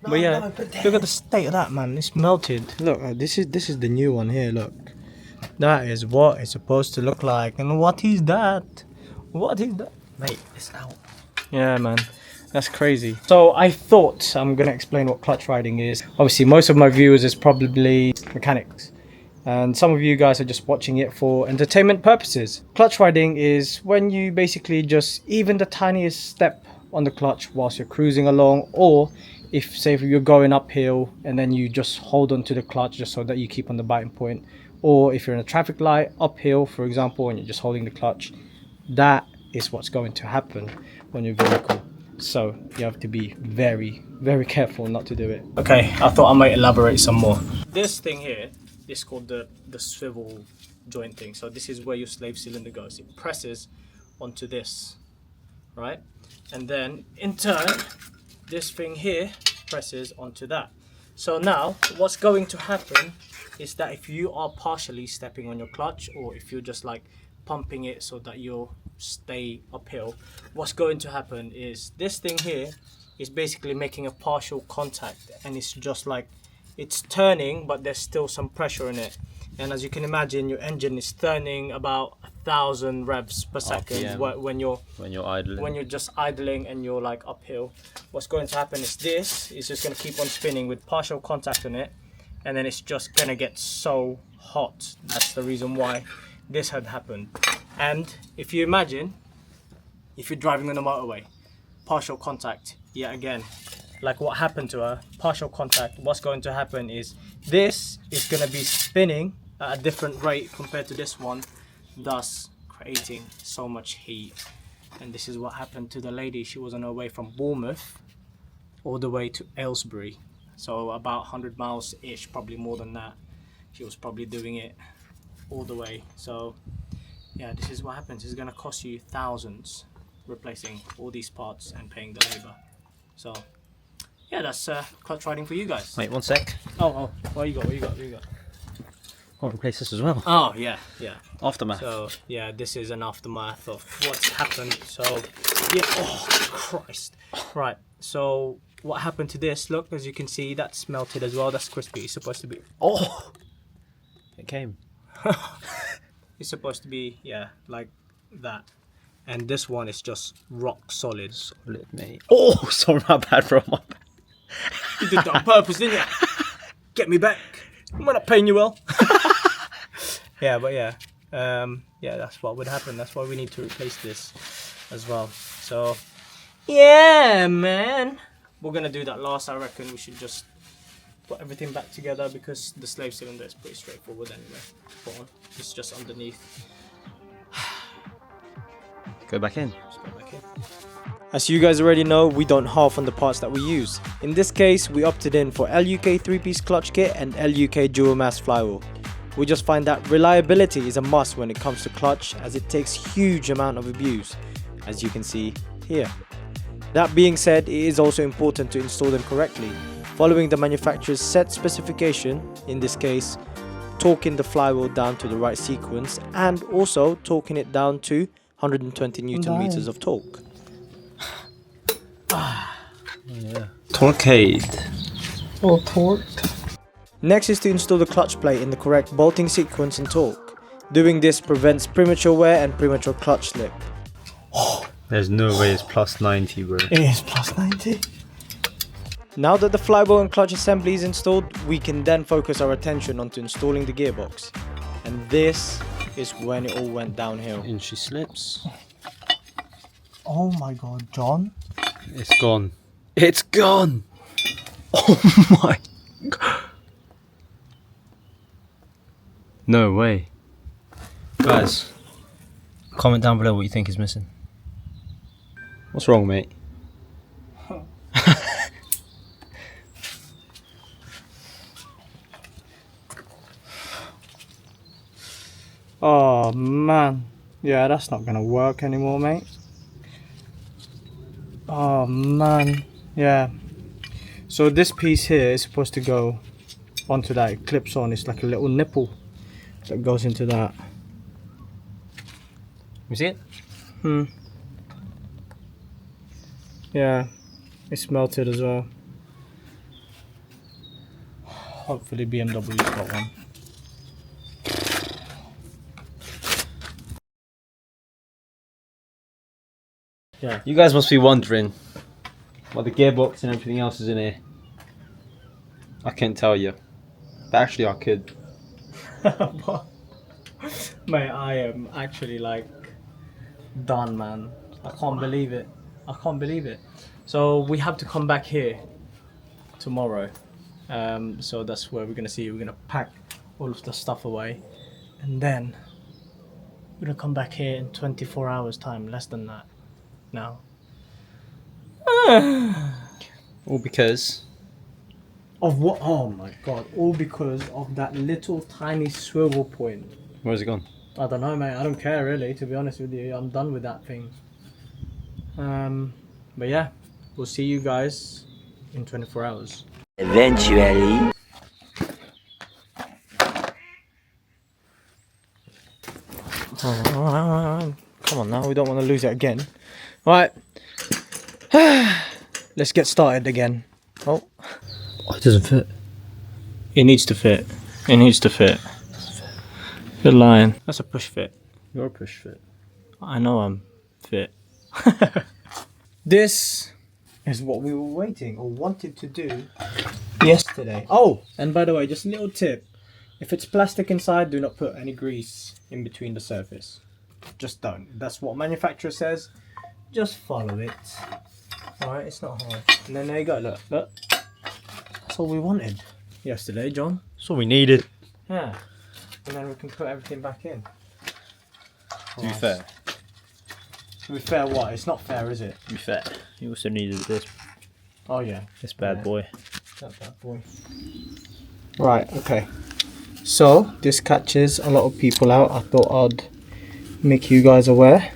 But yeah, look at the state of that, man. It's melted. Look, this is the new one here. Look, that is what it's supposed to look like. And what is that? What is that? Mate, it's out. Yeah, man. That's crazy. So I thought I'm going to explain what clutch riding is. Obviously, most of my viewers is probably mechanics. And some of you guys are just watching it for entertainment purposes. Clutch riding is when you basically just even the tiniest step on the clutch whilst you're cruising along, or if say if you're going uphill and then you just hold on to the clutch just so that you keep on the biting point, or if you're in a traffic light uphill, for example, and you're just holding the clutch, that is what's going to happen on your vehicle. So you have to be very, very careful not to do it. Okay, I thought I might elaborate some more. This thing here is called the swivel joint thing. So this is where your slave cylinder goes. It presses onto this, right? And then in turn, this thing here presses onto that. So now what's going to happen is that if you are partially stepping on your clutch, or if you're just like pumping it so that you'll stay uphill, what's going to happen is this thing here is basically making a partial contact, and it's just like it's turning, but there's still some pressure in it. And as you can imagine, your engine is turning about 1,000 revs per second RPM. when you're idling. when you're just idling and you're like uphill. What's going to happen is this is just going to keep on spinning with partial contact on it, and then it's just going to get so hot. That's the reason why this had happened. And if you imagine, if you're driving on the motorway, partial contact yet again, like what happened to her, partial contact, what's going to happen is this is going to be spinning at a different rate compared to this one, thus creating so much heat. And this is what happened to the lady. She was on her way from Bournemouth all the way to Aylesbury, so about 100 miles ish, probably more than that. She was probably doing it all the way. So yeah, this is what happens. It's going to cost you thousands replacing all these parts and paying the labor. So yeah, that's clutch riding for you guys. Wait, 1 sec. Oh, what you got? I'll replace this as well. Oh yeah. Aftermath. So yeah, this is an aftermath of what's happened. So yeah, oh Christ. Right, so what happened to this? Look, as you can see, that's melted as well. That's crispy. It's supposed to be. Oh, it came. It's supposed to be, yeah, like that. And this one is just rock solid. Solid, mate. Oh, sorry, my bad, bro. My bad. You did that on purpose, didn't you? Get me back. I'm not paying you well. Yeah, but yeah. Yeah, that's what would happen. That's why we need to replace this as well. So, yeah, man. We're going to do that last. I reckon we should just put everything back together, because the slave cylinder is pretty straightforward anyway. Put on. It's just underneath. Go back in. Just go back in. As you guys already know, we don't half on the parts that we use. In this case, we opted in for LUK 3-piece clutch kit and LUK dual mass flywheel. We just find that reliability is a must when it comes to clutch, as it takes huge amount of abuse, as you can see here. That being said, it is also important to install them correctly, following the manufacturer's set specification, in this case, torquing the flywheel down to the right sequence, and also torquing it down to 120 Newton meters of torque. Yeah. Torquade. All torqued. Next is to install the clutch plate in the correct bolting sequence and torque. Doing this prevents premature wear and premature clutch slip. There's no way it's plus 90, bro. It is plus 90. Now that the flywheel and clutch assembly is installed, we can then focus our attention onto installing the gearbox. And this is when it all went downhill. And she slips. Oh my god, John. It's gone. It's gone! Oh my god. No way. Guys, comment down below what you think is missing. What's wrong, mate? Oh man. Yeah, that's not gonna work anymore, mate. Oh man. Yeah. So this piece here is supposed to go onto that. It clips on. It's like a little nipple that goes into that. You see it? Yeah. It's melted as well. Hopefully BMW's got one. Yeah. You guys must be wondering why the gearbox and everything else is in here. I can't tell you. But actually I could. Mate, I am actually like done, man. I can't believe it. I can't believe it. So we have to come back here tomorrow. So that's where we're gonna see. We're gonna pack all of the stuff away, and then we're gonna come back here in 24 hours time, less than that now. All because Of what? Oh my god, all because of that little tiny swivel point. where's it gone? I don't know, mate. I don't care really, to be honest with you. I'm done with that thing. But yeah, we'll see you guys in 24 hours. Eventually. Come on now, we don't want to lose it again. Right. Let's get started again. Oh, it doesn't fit. it needs to fit. It needs to fit. Good line. That's a push fit. You're a push fit. I know I'm fit. This is what we were waiting or wanted to do yesterday. Oh, and by the way, just a little tip. If it's plastic inside, do not put any grease in between the surface. Just don't. That's what manufacturer says. Just follow it. Alright, it's not hard. And then there you go, look. That's all we wanted yesterday, John. That's all we needed. Yeah. And then we can put everything back in. To be fair. To be fair, what? It's not fair, is it? To be fair. You also needed this. Oh yeah. This bad boy. That bad boy. Right, okay. So, this catches a lot of people out. I thought I'd make you guys aware.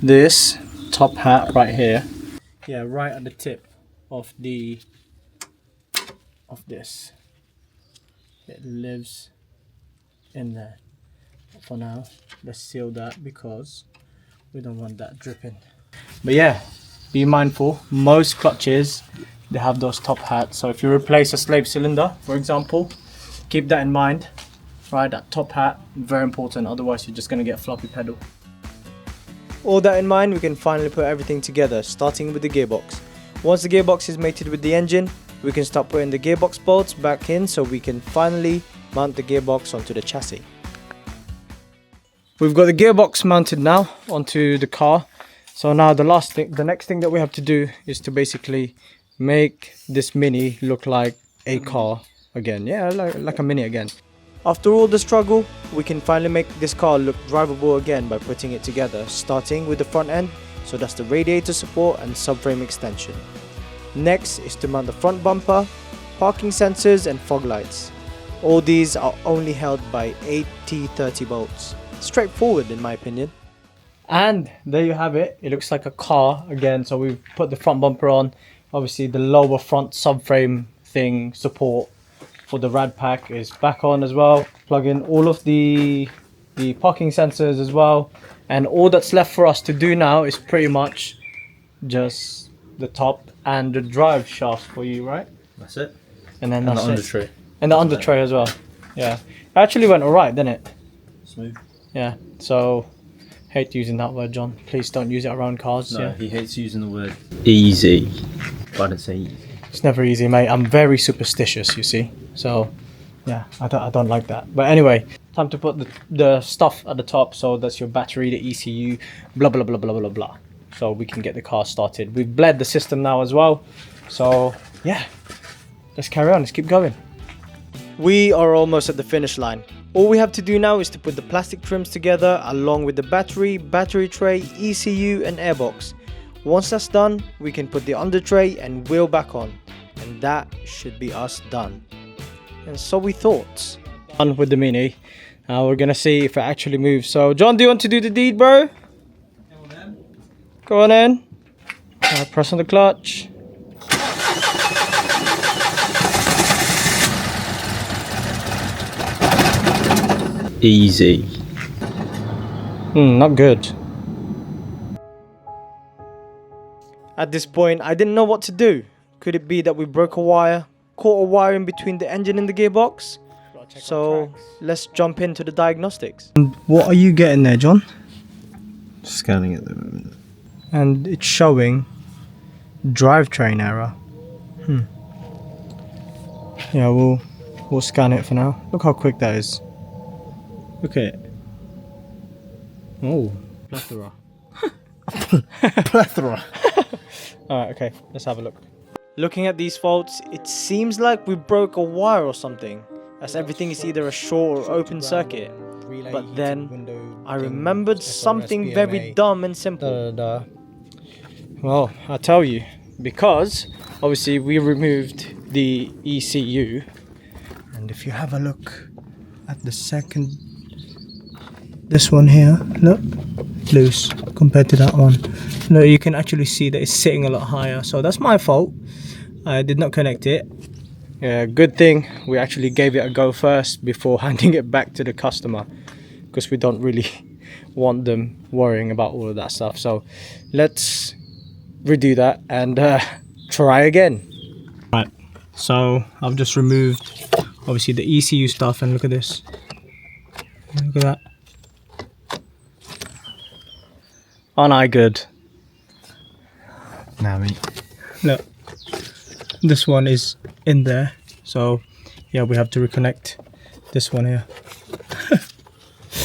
This top hat right here. Yeah, right at the tip of this. It lives in there. For now, let's seal that because we don't want that dripping. But yeah, be mindful. Most clutches, they have those top hats. So if you replace a slave cylinder, for example, keep that in mind. Right, that top hat, very important. Otherwise, you're just gonna get a floppy pedal. All that in mind, we can finally put everything together, starting with the gearbox. Once the gearbox is mated with the engine, we can start putting the gearbox bolts back in so we can finally mount the gearbox onto the chassis. We've got the gearbox mounted now onto the car. So now the next thing that we have to do is to basically make this Mini look like a car again. Yeah, like a Mini again. After all the struggle, we can finally make this car look drivable again by putting it together, starting with the front end, so that's the radiator support and subframe extension. Next is to mount the front bumper, parking sensors and fog lights. All these are only held by 8 T30 bolts. Straightforward in my opinion. And there you have it. It looks like a car again. So we've put the front bumper on. Obviously the lower front subframe thing support for the rad pack is back on as well. Plug in all of the parking sensors as well. And all that's left for us to do now is pretty much just the top and the drive shaft for you, right? That's it. And then And that's the it. under tray. And the under tray as well. Yeah. It actually went alright, didn't it? Smooth. Yeah. So, hate using that word, John. Please don't use it around cars. No, Yeah. he hates using the word easy. But I didn't say easy. It's never easy, mate. I'm very superstitious, you see. So, yeah, I don't like that. But anyway, time to put the stuff at the top. So that's your battery, the ECU, blah, blah, blah, blah, blah, blah. So we can get the car started. We've bled the system now as well. So, yeah, let's carry on. Let's keep going. We are almost at the finish line. All we have to do now is to put the plastic trims together along with the battery tray, ECU and airbox. Once that's done, we can put the under tray and wheel back on. And that should be us done. And so we thought. On with the Mini. We're going to see if it actually moves. So, John, do you want to do the deed, bro? Go on in. Press on the clutch. Easy. Not good. At this point, I didn't know what to do. Could it be that we broke a wire, caught a wire in between the engine and the gearbox? So let's jump into the diagnostics. What are you getting there, John? Scanning at the moment. And it's showing drivetrain error. Yeah, we'll scan it for now. Look how quick that is. Look at it. Oh, plethora. Plethora. Alright, okay, let's have a look. Looking at these faults, it seems like we broke a wire or something, as everything is either a short or open circuit. But then I remembered something very dumb and simple. Well, I'll tell you, because obviously we removed the ECU, and if you have a look at the second this one here, look, loose compared to that one. Look, you can actually see that it's sitting a lot higher, so that's my fault. I did not connect it. Yeah, good thing we actually gave it a go first before handing it back to the customer, because we don't really want them worrying about all of that stuff. So let's redo that and try again. Right, so I've just removed obviously the ECU stuff, and look at this. Look at that. Aren't I good? Nah, mate. Look, this one is in there, so yeah, we have to reconnect this one here.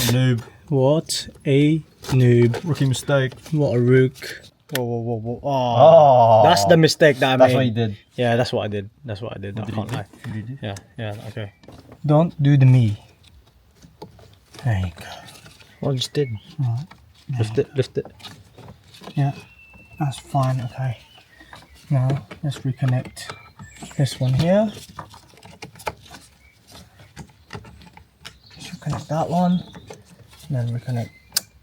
Noob. What a noob. Rookie mistake. What a rook. Whoa, whoa, whoa, whoa. Oh, that's the mistake that I made. That's what you did. Yeah, that's what I did. That's what I did. I can't lie. What did you do? Yeah, yeah, okay. Don't do the me. There you go. Well, I just did. Right. Lift it, lift it. Yeah, that's fine, okay. Now, let's reconnect this one here. Let's reconnect that one. And then reconnect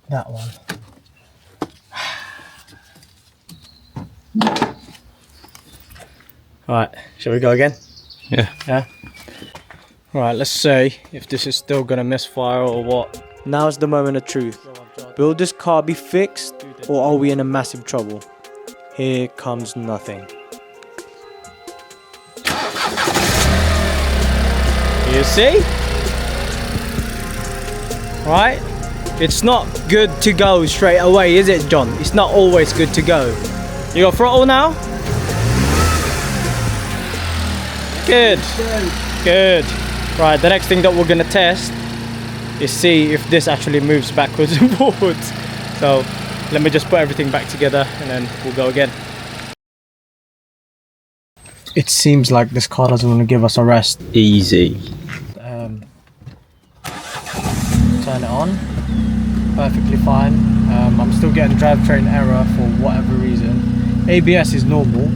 that one. Alright, shall we go again? Yeah. Yeah? Right, let's see if this is still gonna misfire or what. Now's the moment of truth. Will this car be fixed, or are we in a massive trouble? Here comes nothing. You see? Right? It's not good to go straight away, is it, John? It's not always good to go. You got throttle now? Good. Good. Right, the next thing that we're gonna test is see if this actually moves backwards and forwards. So let me just put everything back together and then we'll go again. It seems like this car doesn't want to give us a rest. Easy. Turn it on. Perfectly fine. I'm still getting drivetrain error for whatever reason. ABS is normal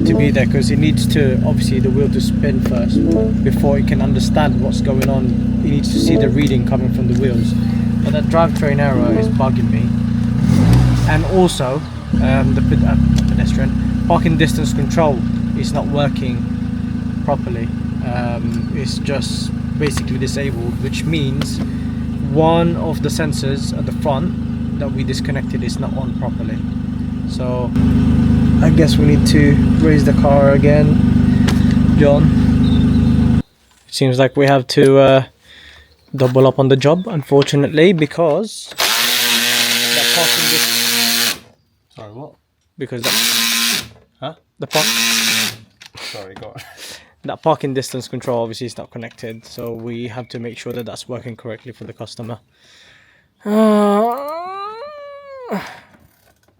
to be there because it needs to, obviously, the wheel to spin first before it can understand what's going on. It needs to see the reading coming from the wheels. But that drivetrain error is bugging me. And also, the pedestrian parking distance control is not working properly. It's just basically disabled, which means one of the sensors at the front that we disconnected is not on properly. So I guess we need to raise the car again, John. It seems like we have to double up on the job, unfortunately, because that parking distance. Sorry, what? Because that. Huh? The park. Sorry, go on. That parking distance control obviously is not connected, so we have to make sure that that's working correctly for the customer.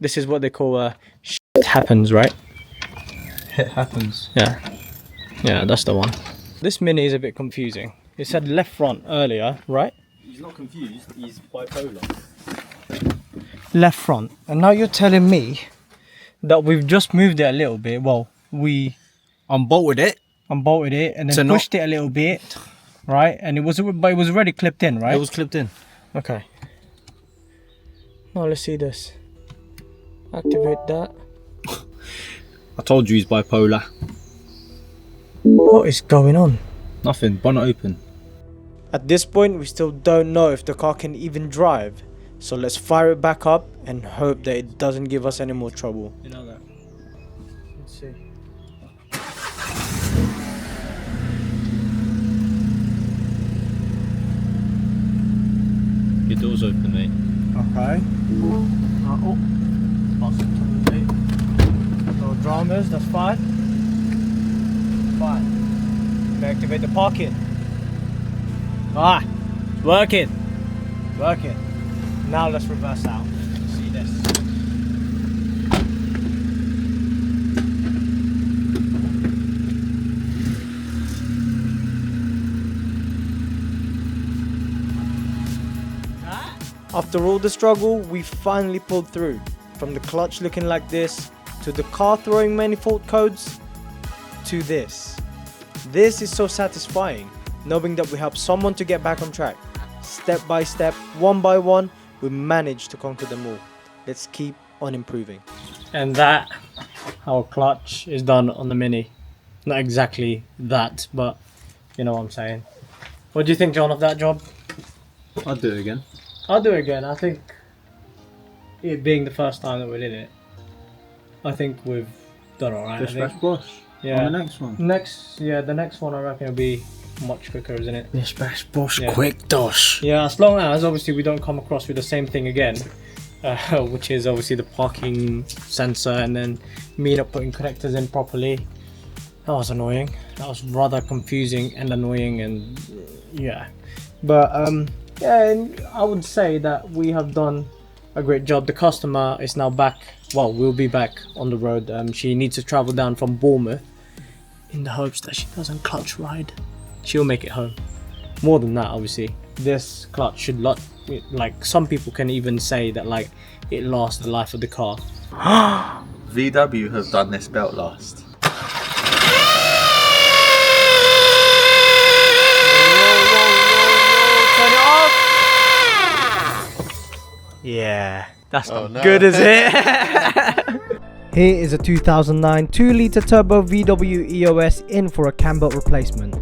This is what they call shit happens, right? It happens. Yeah. Yeah, that's the one. This Mini is a bit confusing. It said left front earlier, right? He's not confused, he's bipolar. Left front. And now you're telling me that we've just moved it a little bit. Well, we Unbolted it. unbolted it and then pushed it a little bit, right? And it was already clipped in, right? It was clipped in. Okay. Now let's see this. Activate that. I told you he's bipolar. What is going on? Nothing, bonnet open. At this point, we still don't know if the car can even drive. So let's fire it back up and hope that it doesn't give us any more trouble. You know that. Let's see. Your door's open, mate. Okay. Oh. No dramas, that's fine. Fine. We activate the parking. Ah, it's working. Working. Now let's reverse out. See this. After all the struggle, we finally pulled through. From the clutch looking like this, to the car throwing manifold codes, to this. This is so satisfying, knowing that we helped someone to get back on track. step by step, one by one, we managed to conquer them all. Let's keep on improving. And that, our clutch is done on the Mini. Not exactly that, but you know what I'm saying. What do you think, John, of that job? I'll do it again. I'll do it again. I think it being the first time that we did it, I think we've done alright. Bish bash bosh. Yeah. On the next one. The next one I reckon will be much quicker, isn't it? Bish bash bosh, Yeah. quick dosh. Yeah, as long as obviously we don't come across with the same thing again, which is obviously the parking sensor and then me not putting connectors in properly. That was annoying. That was rather confusing and annoying, and yeah. But yeah, and I would say that we have done a great job. The customer is now back. Well, we'll be back on the road. She needs to travel down from Bournemouth in the hopes that she doesn't clutch ride. She'll make it home. More than that, obviously, this clutch should like some people can even say that like it lasts the life of the car. VW have done this belt last. Yeah, that's Oh, not no. good, is it? Here is a 2009 2-litre turbo VW EOS in for a cam belt replacement,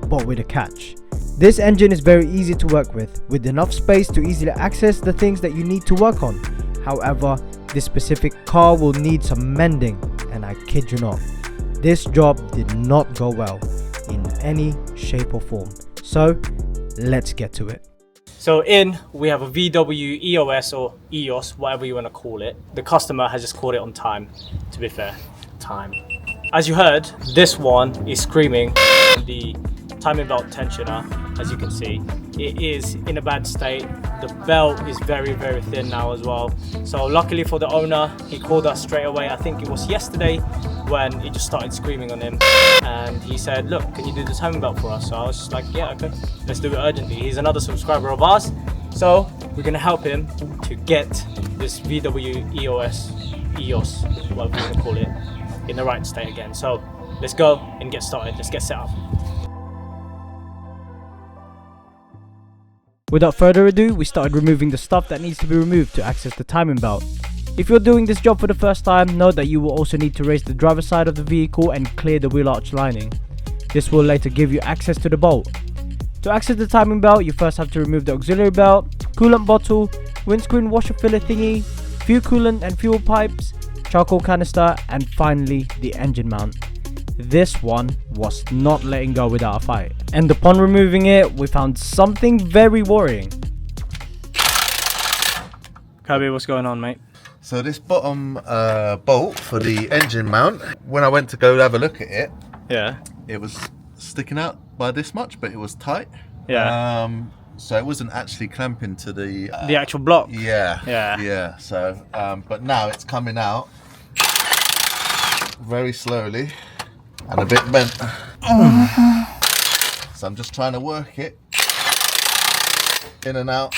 but with a catch. This engine is very easy to work with enough space to easily access the things that you need to work on. However, this specific car will need some mending, and I kid you not, this job did not go well in any shape or form. So, let's get to it. So we have a VW EOS or EOS, whatever you want to call it. The customer has just called it on time, to be fair. Time. As you heard, this one is screaming. The timing belt tensioner, as you can see, it is in a bad state. The belt is very, very thin now as well. So luckily for the owner, he called us straight away. I think it was yesterday when it just started screaming on him. And he said, look, can you do the timing belt for us? So I was just like, yeah, okay, let's do it urgently. He's another subscriber of ours. So we're gonna help him to get this VW EOS, whatever you wanna call it, in the right state again. So let's go and get started. Let's get set up. Without further ado, we started removing the stuff that needs to be removed to access the timing belt. If you're doing this job for the first time, know that you will also need to raise the driver's side of the vehicle and clear the wheel arch lining. This will later give you access to the bolt. To access the timing belt, you first have to remove the auxiliary belt, coolant bottle, windscreen washer filler thingy, few coolant and fuel pipes, charcoal canister, and finally the engine mount. This one was not letting go without a fight, and upon removing it, we found something very worrying. Kirby, what's going on, mate? So this bottom bolt for the engine mount, when I went to go have a look at it, Yeah. it was sticking out by this much, but it was tight. Yeah. So it wasn't actually clamping to the The actual block. yeah. Yeah. Yeah. So but now it's coming out very slowly and a bit bent. So I'm just trying to work it in and out.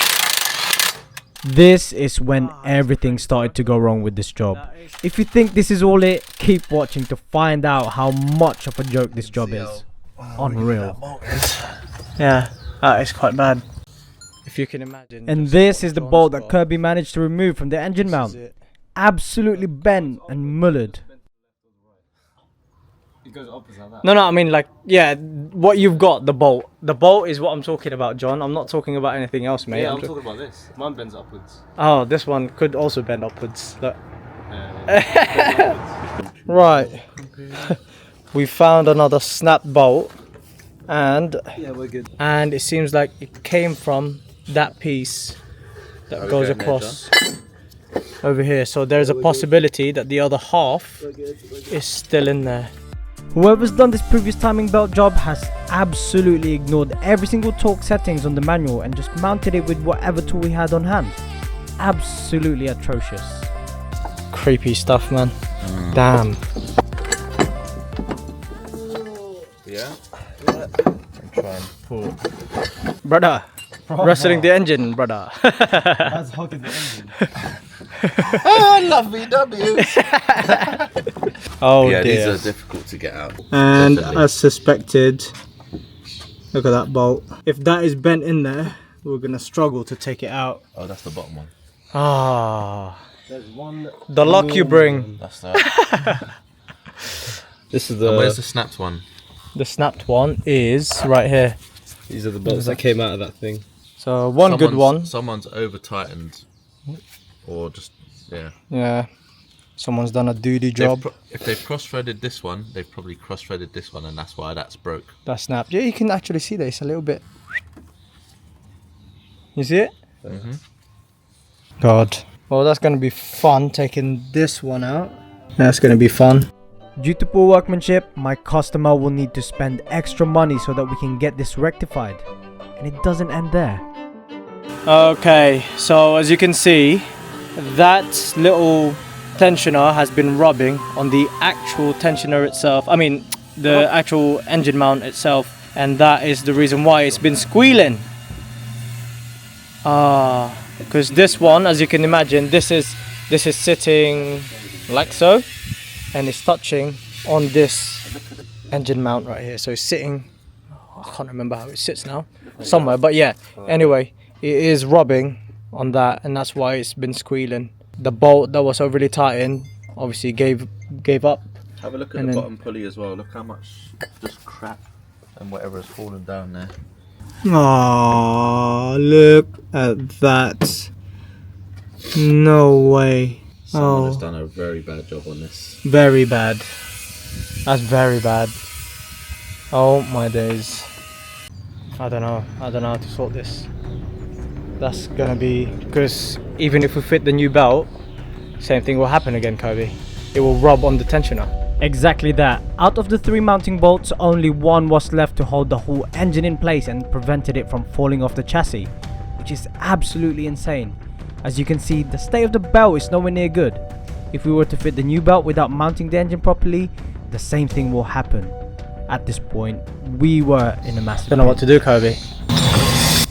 This is when everything started to go wrong with this job. If you think this is all it, keep watching to find out how much of a joke this job is. Unreal. Yeah, that is quite bad. If you can imagine. And this is the bolt that Kirby managed to remove from the engine mount. Absolutely bent and mullered. It goes opposite that. No, I mean like, yeah, what you've got, the bolt. The bolt is what I'm talking about, John. I'm not talking about anything else, mate. Yeah, I'm talking about this. Mine bends upwards. Oh, this one could also bend upwards. Look. Yeah. Right. We found another snap bolt, and Yeah, we're good. and it seems like it came from that piece that goes getting there, across over here. So there's a possibility that the other half is still in there. Whoever's done this previous timing belt job has absolutely ignored every single torque settings on the manual and just mounted it with whatever tool he had on hand. Absolutely atrocious. Creepy stuff, man. Damn. Yeah. Try and pull. Brother. Wrestling the engine, brother. That's hogging the engine. I love VWs. Oh Yeah, dear. these are difficult to get out. And Definitely. as suspected, look at that bolt. If that is bent in there, we're gonna struggle to take it out. Oh, that's the bottom one. Ah, There's one. the luck you bring. That's that. This is And where's the snapped one? The snapped one is right here. These are the bolts that came out of that thing. So one good one. Someone's over tightened, or just Yeah, someone's done a duty job. If they've cross-threaded this one, they've probably cross-threaded this one, and that's why that's broke. That snapped. Yeah, you can actually see that it's a little bit. You see it? Mm-hmm. God. Well, that's gonna be fun taking this one out. That's gonna be fun. Due to poor workmanship, my customer will need to spend extra money so that we can get this rectified. And it doesn't end there. Okay, so as you can see, that little tensioner has been rubbing on the actual tensioner itself. I mean, the actual engine mount itself, and that is the reason why it's been squealing. Because this one, as you can imagine, this is sitting like so, and it's touching on this engine mount right here. So it's sitting, I can't remember how it sits now, somewhere, but yeah, anyway, it is rubbing on that, and that's why it's been squealing. The bolt that was overly tightened obviously gave up. Have a look at the bottom pulley as well. Look how much just crap and whatever has fallen down there. Oh, look at that. No way. Someone has done a very bad job on this. Very bad. That's very bad. Oh my days. I don't know how to sort this. That's gonna be, because even if we fit the new belt, same thing will happen again, Kobe. It will rub on the tensioner. Exactly that. Out of the 3 mounting bolts, only one was left to hold the whole engine in place and prevented it from falling off the chassis, which is absolutely insane. As you can see, the state of the belt is nowhere near good. If we were to fit the new belt without mounting the engine properly, the same thing will happen. At this point, we were in a massive... Don't know what to do, Kobe.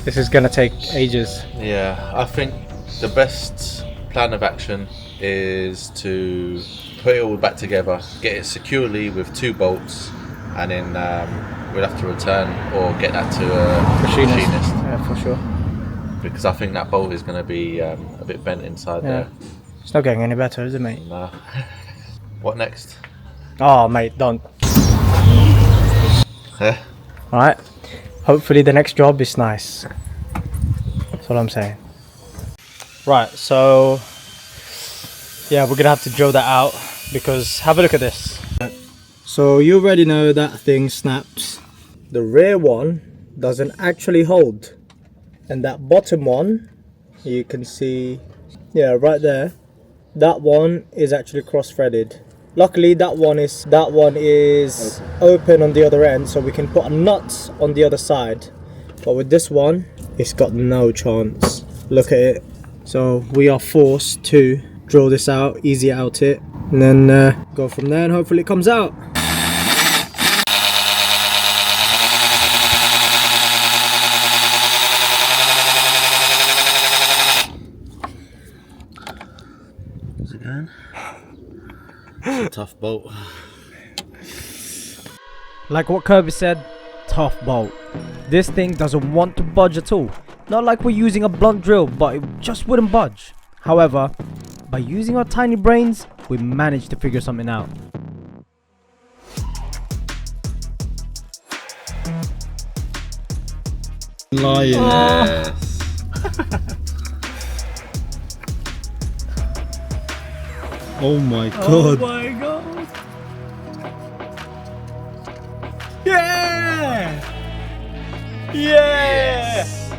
This is gonna take ages. Yeah, I think the best plan of action is to put it all back together, get it securely with 2 bolts, and then we'll have to return or get that to a machinist. Yeah, for sure. Because I think that bolt is going to be a bit bent inside there. It's not getting any better, is it, mate? No. What next? Oh, mate, don't. Alright. Hopefully the next job is nice. That's what I'm saying. Right, so... yeah, we're gonna have to drill that out, because have a look at this. So you already know that thing snaps. The rear one doesn't actually hold. And that bottom one, you can see, yeah, right there, that one is actually cross-threaded. Luckily that one is open on the other end, so we can put a nut on the other side. But with this one, it's got no chance. Look at it. So we are forced to drill this out, easy out it, and then go from there, and hopefully it comes out. How's it going? It's a tough bolt. Like what Kirby said, tough bolt. This thing doesn't want to budge at all. Not like we're using a blunt drill, but it just wouldn't budge. However, by using our tiny brains, we managed to figure something out. Lion. Yes. Oh my god. Oh my god! Yeah! Yeah! Yes.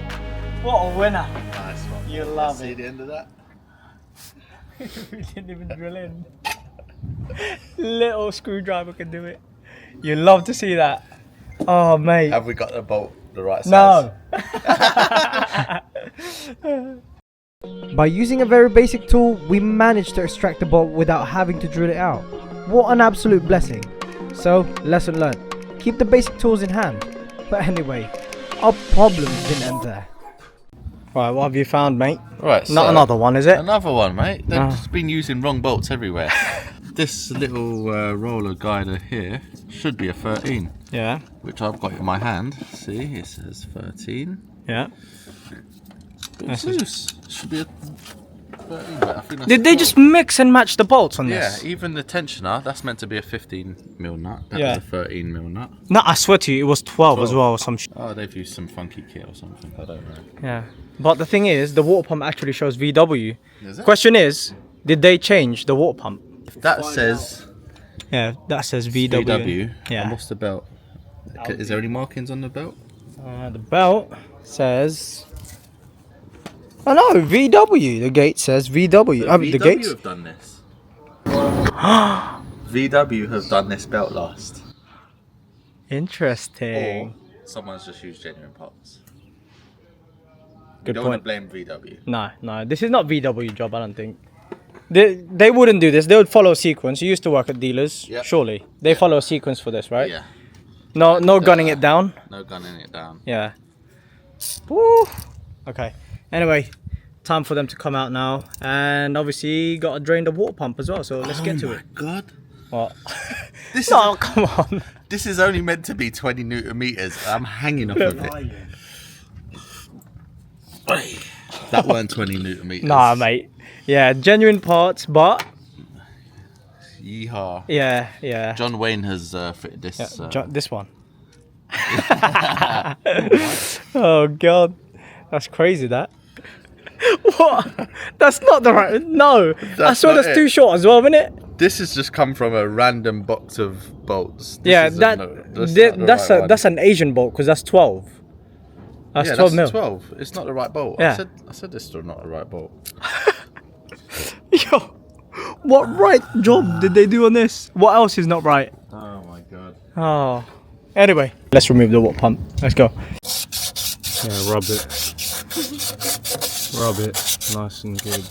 What a winner! Nice one. You love See it. the end of that? We didn't even drill in. Little screwdriver can do it. You love to see that. Oh, mate. Have we got the bolt the right size? No. By using a very basic tool, we managed to extract the bolt without having to drill it out. What an absolute blessing. So, lesson learned. Keep the basic tools in hand. But anyway, our problems didn't end there. Right, what have you found, mate? Right, Not so another one, is it? another one, mate. They've Ah. just been using wrong bolts everywhere. This little roller guider here should be a 13, Yeah. which I've got in my hand. See, it says 13. Yeah. It's loose. Should be a 13, but I think that's Did they just mix and match the bolts on Yeah, this? even the tensioner, that's meant to be a 15mm nut. That Yeah. was a 13mm nut. No, I swear to you, it was 12 as 12. well or some Oh, they've used some funky kit or something. I don't know. Yeah. But the thing is, the water pump actually shows VW. Is it? Question is, did they change the water pump? If that says Yeah, that says VW. VW, Yeah. and what's the belt? Is there any markings on the belt? The belt says... Oh no, VW. The gate says VW. VW the gates. have done this. VW have done this belt last. Interesting. Or someone's just used genuine parts. Good don't point. want to blame VW. No, this is not VW job, I don't think. They wouldn't do this. They would follow a sequence. You used to work at dealers, Yep. surely. They follow a sequence for this, right? Yeah. No gunning it down. No gunning it down. Yeah. Woo. Okay. Anyway, time for them to come out now, and obviously got to drain the water pump as well. So let's get to it. God. What? This No, is, come on. this is only meant to be 20 Newton meters. I'm hanging off of it. That weren't 20 Newton meters. Nah, mate. Yeah, genuine parts, but Yeehaw. yeah. John Wayne has fitted this. This one. Oh god, that's crazy. That. What? That's not the right. No, I That's swear not that's it. too short as well, isn't it? This has just come from a random box of bolts. This Yeah, isn't that's not the right that's one. an Asian bolt because that's 12. That's Yeah, 12 mil. 12. It's not the right bolt. Yeah. I said this is still not the right bolt. Yo, what right job did they do on this? What else is not right? Oh my god. Oh. Anyway, let's remove the water pump. Let's go. Yeah, rub it. Rub it nice and good.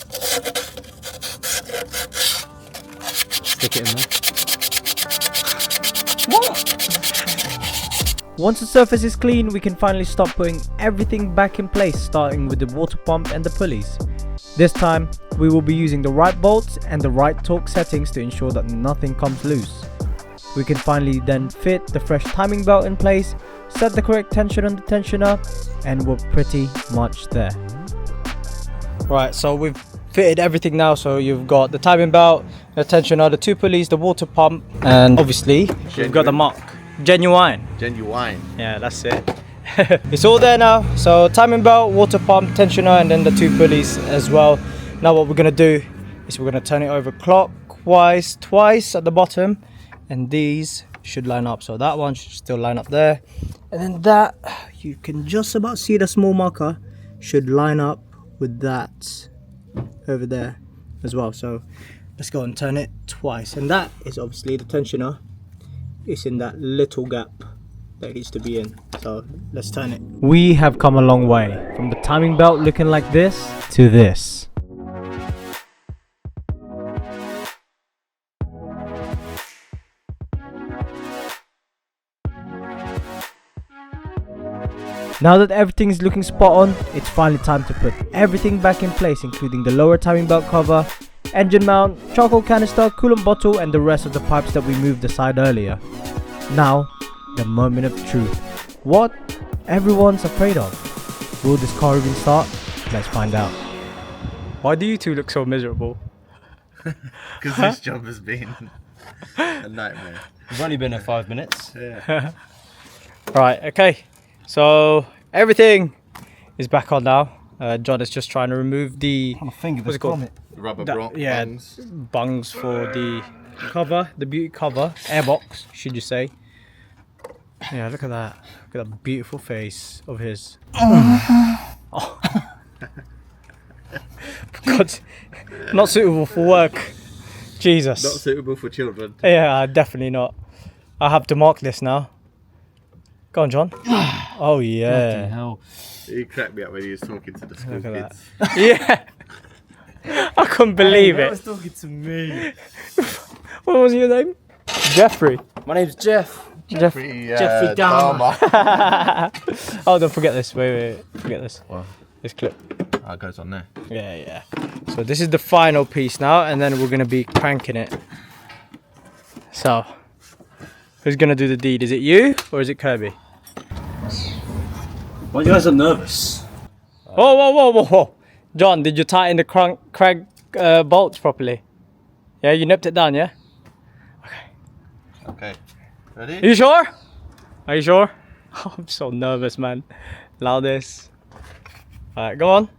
Stick it in there. Once the surface is clean, we can finally start putting everything back in place, starting with the water pump and the pulleys. This time, we will be using the right bolts and the right torque settings to ensure that nothing comes loose. We can finally then fit the fresh timing belt in place, set the correct tension on the tensioner, and we're pretty much there. Right, so we've fitted everything now. So you've got the timing belt, the tensioner, the two pulleys, the water pump, and obviously we've got the mark. Genuine. Genuine. Yeah, that's it. It's all there now. So timing belt, water pump, tensioner, and then the two pulleys as well. Now what we're gonna do is we're gonna turn it over clockwise twice at the bottom, and these should line up. So that one should still line up there, and then that, you can just about see the small marker, should line up with that over there as well. So let's go and turn it twice, and that is obviously the tensioner. It's in that little gap that it needs to be in. So let's turn it. We have come a long way, from the timing belt looking like this to this. Now that everything is looking spot on, it's finally time to put everything back in place, including the lower timing belt cover, engine mount, charcoal canister, coolant bottle, and the rest of the pipes that we moved aside earlier. Now, the moment of truth. What everyone's afraid of. Will this car even start? Let's find out. Why do you two look so miserable? Because this job has been a nightmare. We've only been here 5 minutes. Yeah. Right, okay. So everything is back on now. John is just trying to remove the what's it called? Rubber Yeah, bungs. bungs for the cover, the beauty cover, airbox, should you say? Yeah, look at that. Look at that beautiful face of his. Oh. God, not suitable for work. Jesus. Not suitable for children. Yeah, definitely not. I have to mark this now. Go on, John. Oh yeah. Hell. He cracked me up when he was talking to the school Look at kids. Yeah. I couldn't believe it. talking to me. What was your name? Jeffrey. My name's Jeff. Jeffrey Dahmer. Oh, don't forget this. Wait. Forget this. What? This clip. Oh, it goes on there. Yeah. So this is the final piece now, and then we're gonna be cranking it. So, who's gonna do the deed? Is it you or is it Kirby? Why you guys are nervous? Whoa, whoa, whoa, whoa, whoa. John, did you tighten the crank bolts properly? Yeah, you nipped it down, yeah? Okay. Ready? Are you sure? Are you sure? Oh, I'm so nervous, man. Allow this. Alright, go on.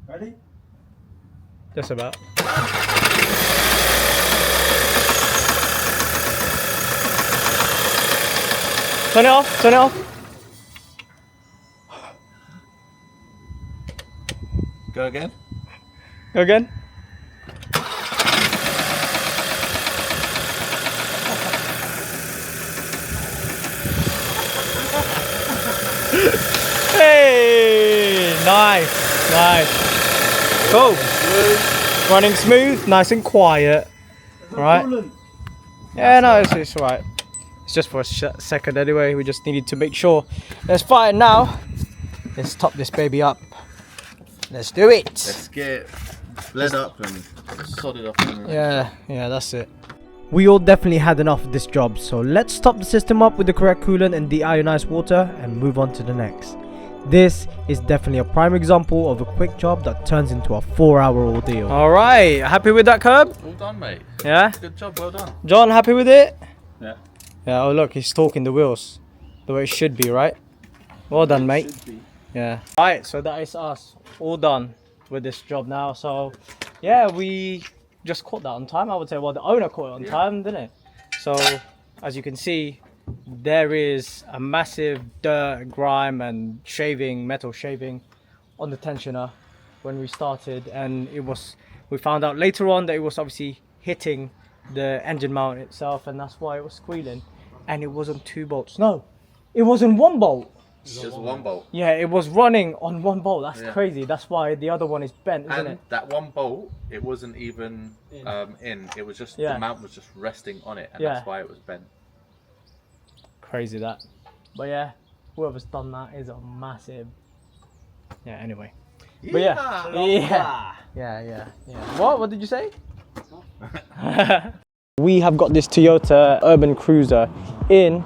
Ready? Just about. Turn it off, turn it off. Go again. Go again. Hey, nice, nice. Cool. Running smooth, nice and quiet. Right? Yeah, no, it's alright. It's just for a second anyway. We just needed to make sure. Let's fire now. Let's top this baby up. Let's do it. Let's get it bled up and sodded off. Yeah, that's it. We all definitely had enough of this job, so let's top the system up with the correct coolant and deionized water and move on to the next. This is definitely a prime example of a quick job that turns into a 4-hour ordeal. Alright, happy with that curb? Well done, mate. Yeah? Good job, well done. John, happy with it? Yeah. Yeah, oh look, he's torquing the wheels the way it should be, right? Well done, mate. Yeah. Alright, so that is us all done with this job now. So, yeah, we just caught that on time, I would say. Well, the owner caught it on time, didn't it? So, as you can see, there is a massive dirt, grime and metal shaving on the tensioner when we started, and we found out later on that it was obviously hitting the engine mount itself, and that's why it was squealing. And it was on 2 bolts. No, it was on 1 bolt. Just one bolt. Yeah, it was running on 1 bolt. That's crazy. That's why the other one is bent, isn't And it? that 1 bolt, it wasn't even in. It was just the mount was just resting on it, and that's why it was bent. Crazy that. But yeah, whoever's done that is a massive. Yeah. Anyway. But yeah. What did you say? We have got this Toyota Urban Cruiser in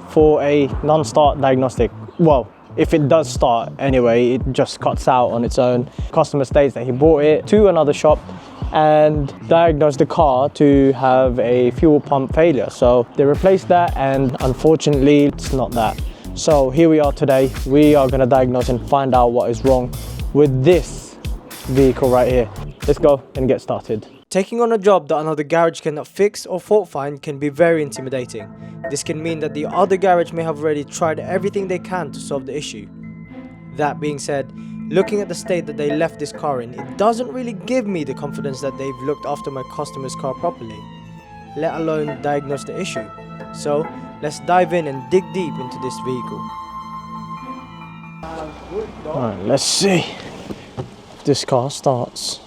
for a non-start diagnostic. Well, if it does start anyway, it just cuts out on its own. Customer states that he brought it to another shop and diagnosed the car to have a fuel pump failure. So they replaced that, and unfortunately it's not that. So here we are today. We are going to diagnose and find out what is wrong with this vehicle right here. Let's go and get started. Taking on a job that another garage cannot fix or fault find can be very intimidating. This can mean that the other garage may have already tried everything they can to solve the issue. That being said, looking at the state that they left this car in, it doesn't really give me the confidence that they've looked after my customer's car properly, let alone diagnose the issue. So let's dive in and dig deep into this vehicle. Alright, let's see if this car starts.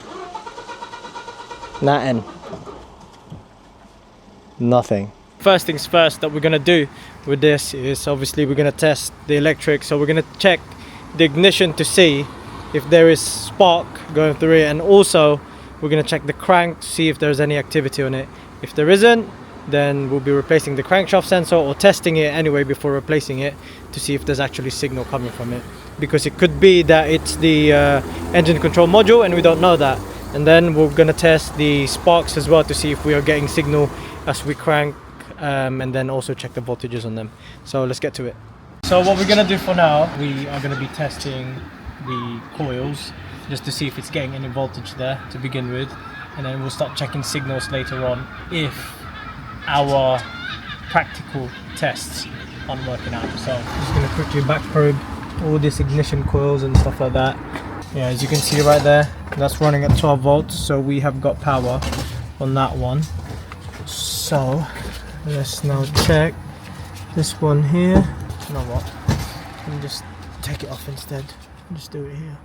Nothing. First things first that we're gonna do with this is obviously we're gonna test the electric. So we're gonna check the ignition to see if there is spark going through it, and also we're gonna check the crank to see if there's any activity on it. If there isn't, then we'll be replacing the crankshaft sensor or testing it anyway before replacing it to see if there's actually signal coming from it, because it could be that it's the engine control module and we don't know that. And then we're gonna test the sparks as well to see if we are getting signal as we crank, and then also check the voltages on them. So let's get to it. So what we're gonna do for now, we are gonna be testing the coils just to see if it's getting any voltage there to begin with, and then we'll start checking signals later on if our practical tests aren't working out. So I'm just gonna quickly back probe all these ignition coils and stuff like that. Yeah, as you can see right there, that's running at 12 volts, so we have got power on that one. So let's now check this one here. You know what, let me just take it off instead, just do it here.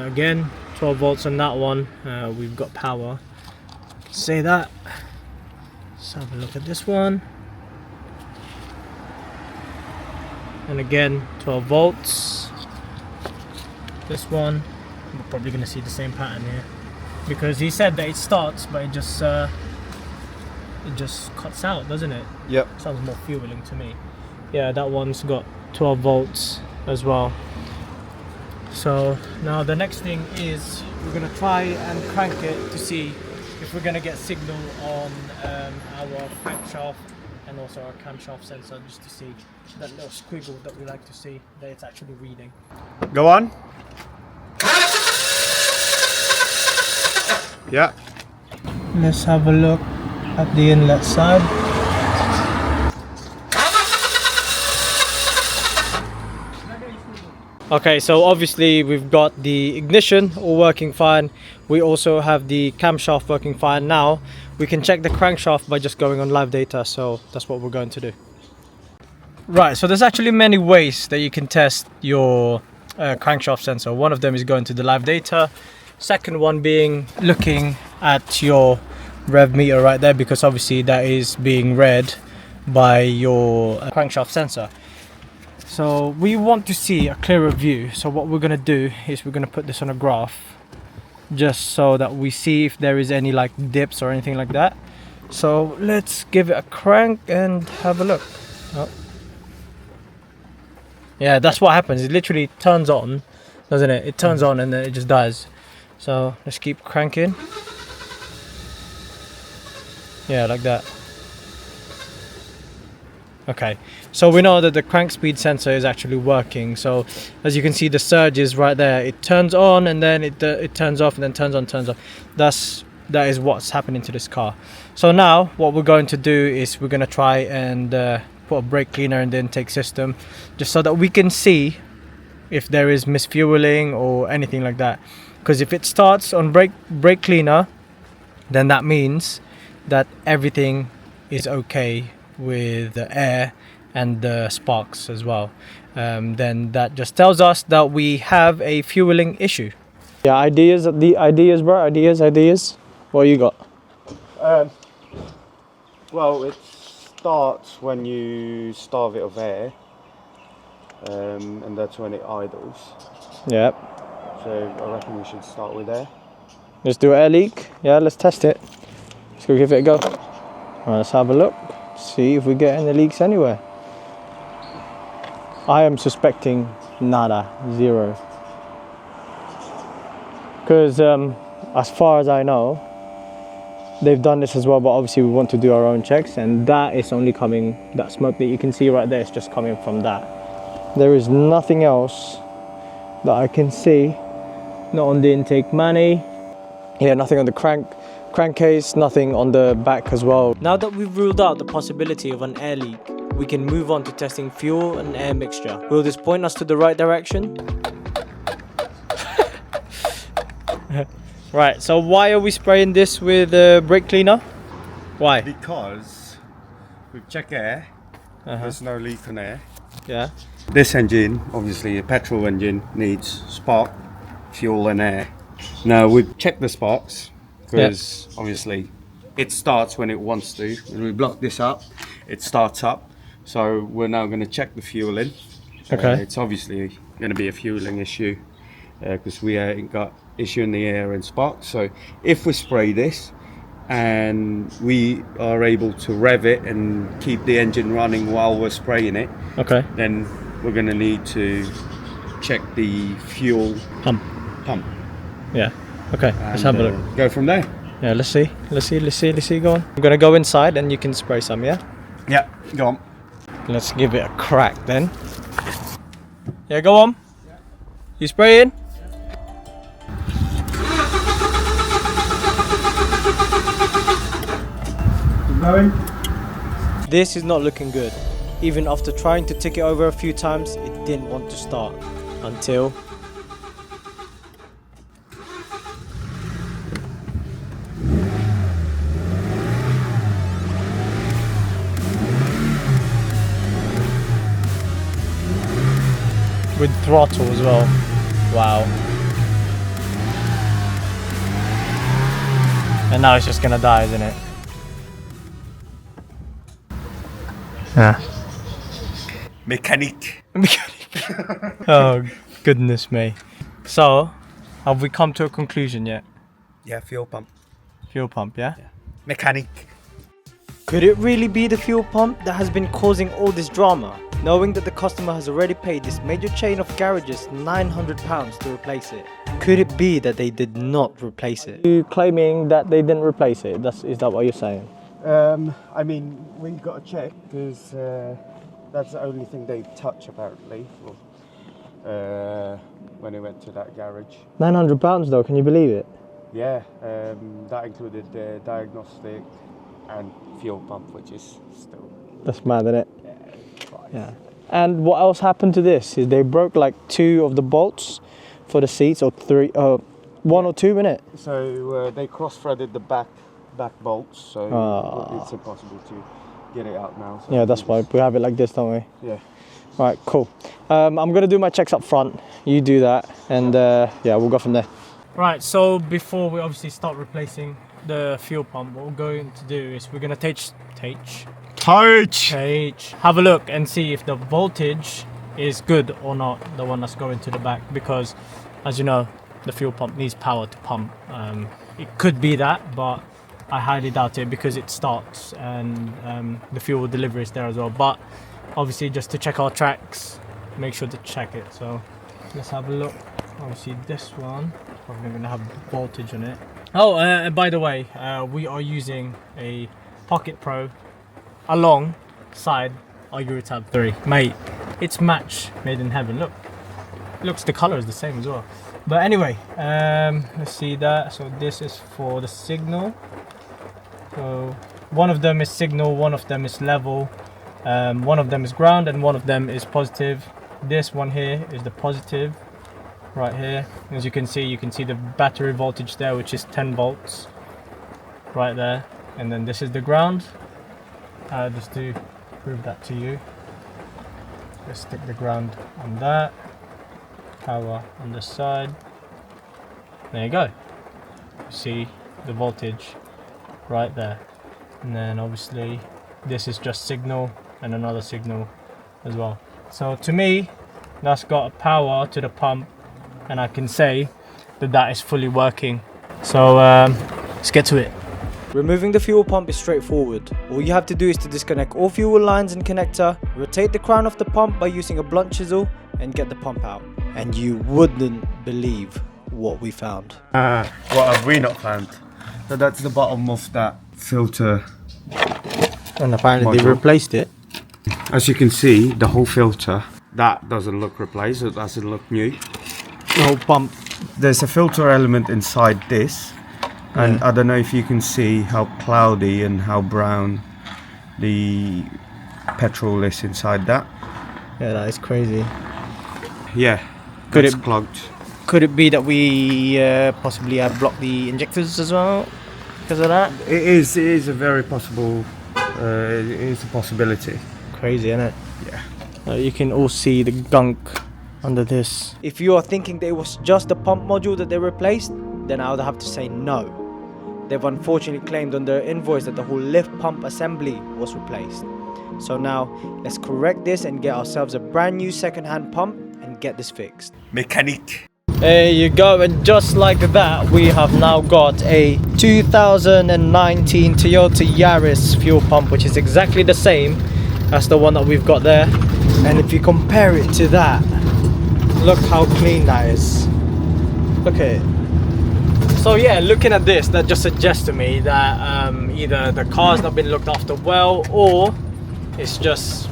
Again, 12 volts on that one. We've got power, say that. Let's have a look at this one, and again 12 volts. This one, we're probably going to see the same pattern here, because he said that it starts, but it just it just cuts out, doesn't it? Yep. Sounds more fueling to me. Yeah, that one's got 12 volts as well. So now the next thing is we're gonna try and crank it to see if we're gonna get signal on our crankshaft and also our camshaft sensor, just to see that little squiggle that we like to see, that it's actually reading. Go on. Yeah. Let's have a look at the inlet side. Okay, so obviously we've got the ignition all working fine. We also have the camshaft working fine. Now we can check the crankshaft by just going on live data, so that's what we're going to do. Right, so there's actually many ways that you can test your crankshaft sensor. One of them is going to the live data. Second one being looking at your rev meter right there, because obviously that is being read by your crankshaft sensor. So we want to see a clearer view, so what we're going to do is we're going to put this on a graph just so that we see if there is any like dips or anything like that. So let's give it a crank and have a look. Oh. Yeah, that's what happens. It literally turns on, doesn't it? It turns on and then it just dies. So let's keep cranking. Yeah, like that. Okay, so we know that the crank speed sensor is actually working. So as you can see, the surge is right there. It turns on and then it turns off and then turns on, turns off. That is what's happening to this car. So now what we're going to do is we're going to try and put a brake cleaner in the intake system, just so that we can see if there is misfueling or anything like that. Because if it starts on brake cleaner, then that means that everything is okay with the air and the sparks as well. Then that just tells us that we have a fueling issue. Yeah, ideas, bro. Ideas. What you got? Well, it starts when you starve it of air, and that's when it idles. Yep. So I reckon we should start with air. Let's do air leak. Yeah, let's test it. Let's go give it a go. Right, let's have a look. See if we get any leaks anywhere. I am suspecting nada, zero. Because as far as I know, they've done this as well, but obviously we want to do our own checks, and that is only coming, that smoke that you can see right there is just coming from that. There is nothing else that I can see, not on the intake mani, yeah, nothing on the crankcase, nothing on the back as well. Now that we've ruled out the possibility of an air leak, we can move on to testing fuel and air mixture. Will this point us to the right direction? Right, so why are we spraying this with brake cleaner? Why? Because we've checked air, there's no leak on air. Yeah. This engine, obviously a petrol engine, needs spark, fuel and air. Now we've checked the sparks, because obviously it starts when it wants to. When we block this up, it starts up. So we're now going to check the fueling. Okay. It's obviously going to be a fueling issue, because we ain't got issue in the air and sparks. So if we spray this and we are able to rev it and keep the engine running while we're spraying it, Okay. then we're going to need to check the fuel Pump. Yeah. Okay. Let's have a look. Go from there. Yeah. Let's see. Go on. I'm gonna go inside and you can spray some. Yeah. Yeah, go on. Let's give it a crack then. Yeah. Go on. You spraying? This is not looking good. Even after trying to tick it over a few times, it didn't want to start until with throttle as well. Wow. And now it's just gonna die, isn't it? Yeah. Mechanic. Oh goodness me. So, have we come to a conclusion yet? Yeah, fuel pump. Fuel pump, yeah? Mechanic. Could it really be the fuel pump that has been causing all this drama? Knowing that the customer has already paid this major chain of garages £900 to replace it. Could it be that they did not replace it? You claiming that they didn't replace it? Is that what you're saying? I mean, we got to check because that's the only thing they touch apparently when they went to that garage. £900 though, can you believe it? Yeah, that included the diagnostic and fuel pump, which is still... That's mad, isn't it? Yeah. And what else happened to this? Is they broke like 2 of the bolts for the seats, or 3, 1 or 2, innit? So they cross-threaded the back bolts, so it's impossible to get it out now. So yeah, that's why we have it like this, don't we? Yeah. Right, cool. I'm gonna do my checks up front. You do that, and yeah, we'll go from there. Right, so before we obviously start replacing the fuel pump, what we're going to do is we're gonna have a look and see if the voltage is good or not, the one that's going to the back, because as you know, the fuel pump needs power to pump. It could be that, but I highly doubt it because it starts and the fuel delivery is there as well. But obviously, just to check our tracks, make sure to check it. So let's have a look. Obviously this one probably going to have voltage on it. Oh, by the way, we are using a Pocket Pro alongside our Eurotab 3. Mate, it's match made in heaven. Look, the color is the same as well. But anyway, let's see that. So this is for the signal. So one of them is signal, one of them is level, one of them is ground, and one of them is positive. This one here is the positive right here. As you can see the battery voltage there, which is 10 volts right there. And then this is the ground. Just to prove that to you, let's stick the ground on that, power on this side. There you go. You see the voltage right there. And then obviously this is just signal and another signal as well. So to me, that's got a power to the pump, and I can say that is fully working. So let's get to it. Removing the fuel pump is straightforward. All you have to do is to disconnect all fuel lines and connector, rotate the crown of the pump by using a blunt chisel, and get the pump out. And you wouldn't believe what we found. What have we not found? So that's the bottom of that filter. And apparently they module. replaced it. As you can see, the whole filter, that doesn't look replaced, it doesn't look new. The whole pump. There's a filter element inside this, and I don't know if you can see how cloudy and how brown the petrol is inside that. Yeah, that is crazy. Yeah, Could it's it- clogged. Could it be that we possibly have blocked the injectors as well because of that? It is a very possible, it is a possibility. Crazy, isn't it? Yeah. You can all see the gunk under this. If you are thinking that it was just the pump module that they replaced, then I would have to say no. They've unfortunately claimed on their invoice that the whole lift pump assembly was replaced. So now, let's correct this and get ourselves a brand new second-hand pump and get this fixed. Mechanic. There you go, and just like that, we have now got a 2019 Toyota Yaris fuel pump, which is exactly the same as the one that we've got there. And if you compare it to that, look how clean that is. Look at it. So yeah, looking at this, that just suggests to me that either the car's not been looked after well, or it's just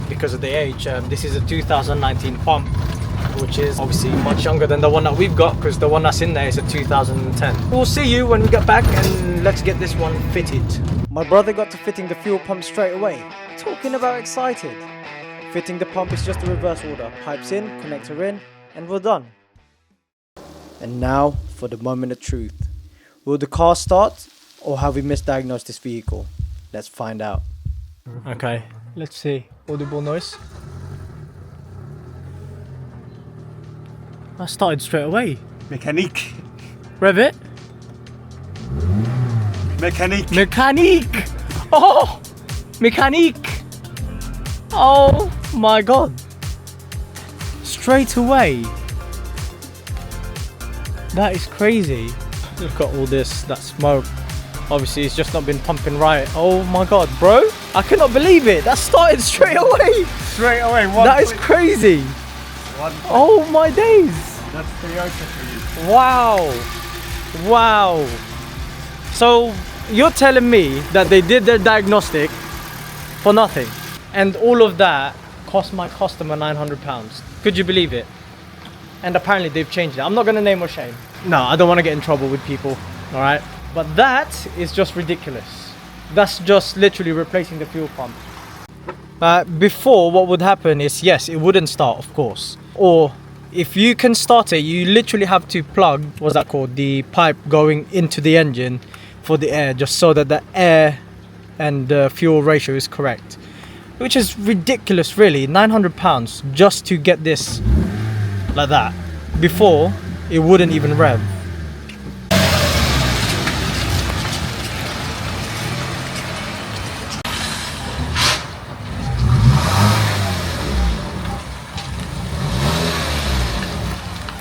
because of the age. This is a 2019 pump, which is obviously much younger than the one that we've got, because the one that's in there is a 2010. We'll see you when we get back, and let's get this one fitted. My brother got to fitting the fuel pump straight away. Talking about excited. Fitting the pump is just a reverse order. Pipes in, connector in, and we're done. And now for the moment of truth. Will the car start, or have we misdiagnosed this vehicle? Let's find out. Okay, let's see. Audible noise. I started straight away. Mechanic. Rev it. Mechanic. Mechanique! Oh! Mechanique! Oh my god. Straight away. That is crazy. Look at all this, that smoke. Obviously, it's just not been pumping right. Oh my god, bro! I cannot believe it. That started straight away. Straight away, That is crazy. Oh my days. That's Toyota for you. Wow. Wow. So you're telling me that they did their diagnostic for nothing, and all of that cost my customer £900. Could you believe it? And apparently they've changed it. I'm not gonna name or shame. No, I don't want to get in trouble with people. All right. But that is just ridiculous. That's just literally replacing the fuel pump. Before, what would happen is, yes, it wouldn't start, of course. Or if you can start it, you literally have to plug, what's that called? The pipe going into the engine for the air, just so that the air and the fuel ratio is correct. Which is ridiculous, really. £900 just to get this like that. Before, it wouldn't even rev.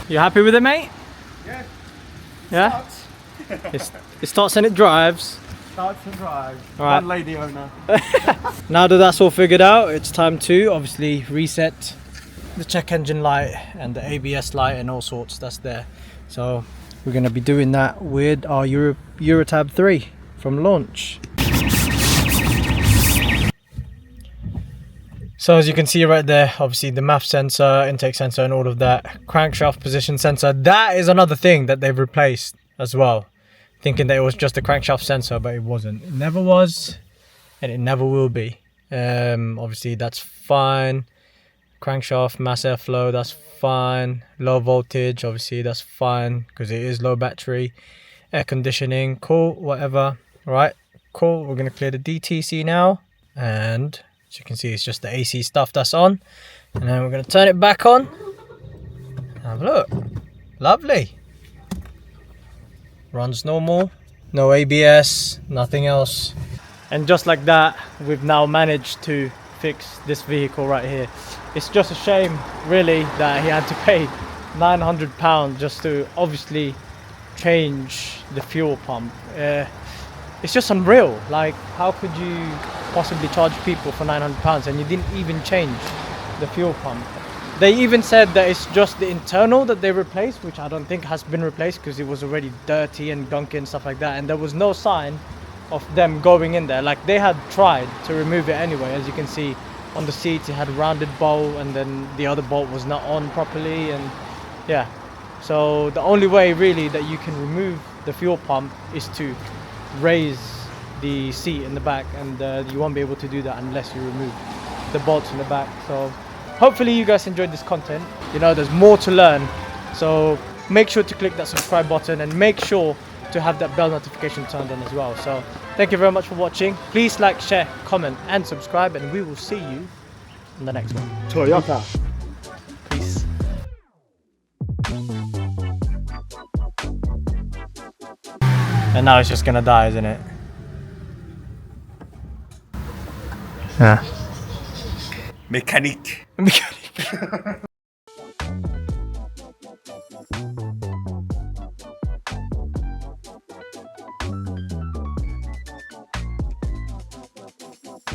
You happy with it, mate? Yeah. Yeah? It starts and it drives. Starts to drive. All right. One lady owner. Now that that's all figured out, it's time to obviously reset the check engine light and the ABS light and all sorts that's there. So we're going to be doing that with our Eurotab 3 from launch. So as you can see right there, obviously the MAF sensor, intake sensor and all of that, crankshaft position sensor, that is another thing that they've replaced as well. Thinking that it was just a crankshaft sensor, but it wasn't. It never was, and it never will be. Obviously that's fine. Crankshaft, mass airflow, that's fine. Low voltage, obviously that's fine, because it is low battery. Air conditioning, cool, whatever. Right, cool, we're gonna clear the DTC now, and as you can see, it's just the AC stuff that's on. And then we're going to turn it back on. Have a look. Lovely. Runs normal. No ABS, nothing else. And just like that, we've now managed to fix this vehicle right here. It's just a shame, really, that he had to pay £900 just to obviously change the fuel pump. It's just unreal. Like, how could you possibly charge people for £900 and you didn't even change the fuel pump? They even said that it's just the internal that they replaced, which I don't think has been replaced because it was already dirty and gunky and stuff like that, and there was no sign of them going in there. Like, they had tried to remove it anyway. As you can see on the seats, it had a rounded bolt, and then the other bolt was not on properly, and yeah. So the only way really that you can remove the fuel pump is to raise the seat in the back, and you won't be able to do that unless you remove the bolts in the back. So hopefully you guys enjoyed this content. You know, there's more to learn, so make sure to click that subscribe button and make sure to have that bell notification turned on as well. So thank you very much for watching. Please like, share, comment and subscribe, and we will see you in the next one. Toyota. Peace. And now it's just gonna die, isn't it? Yeah. Mechanic. Mechanic.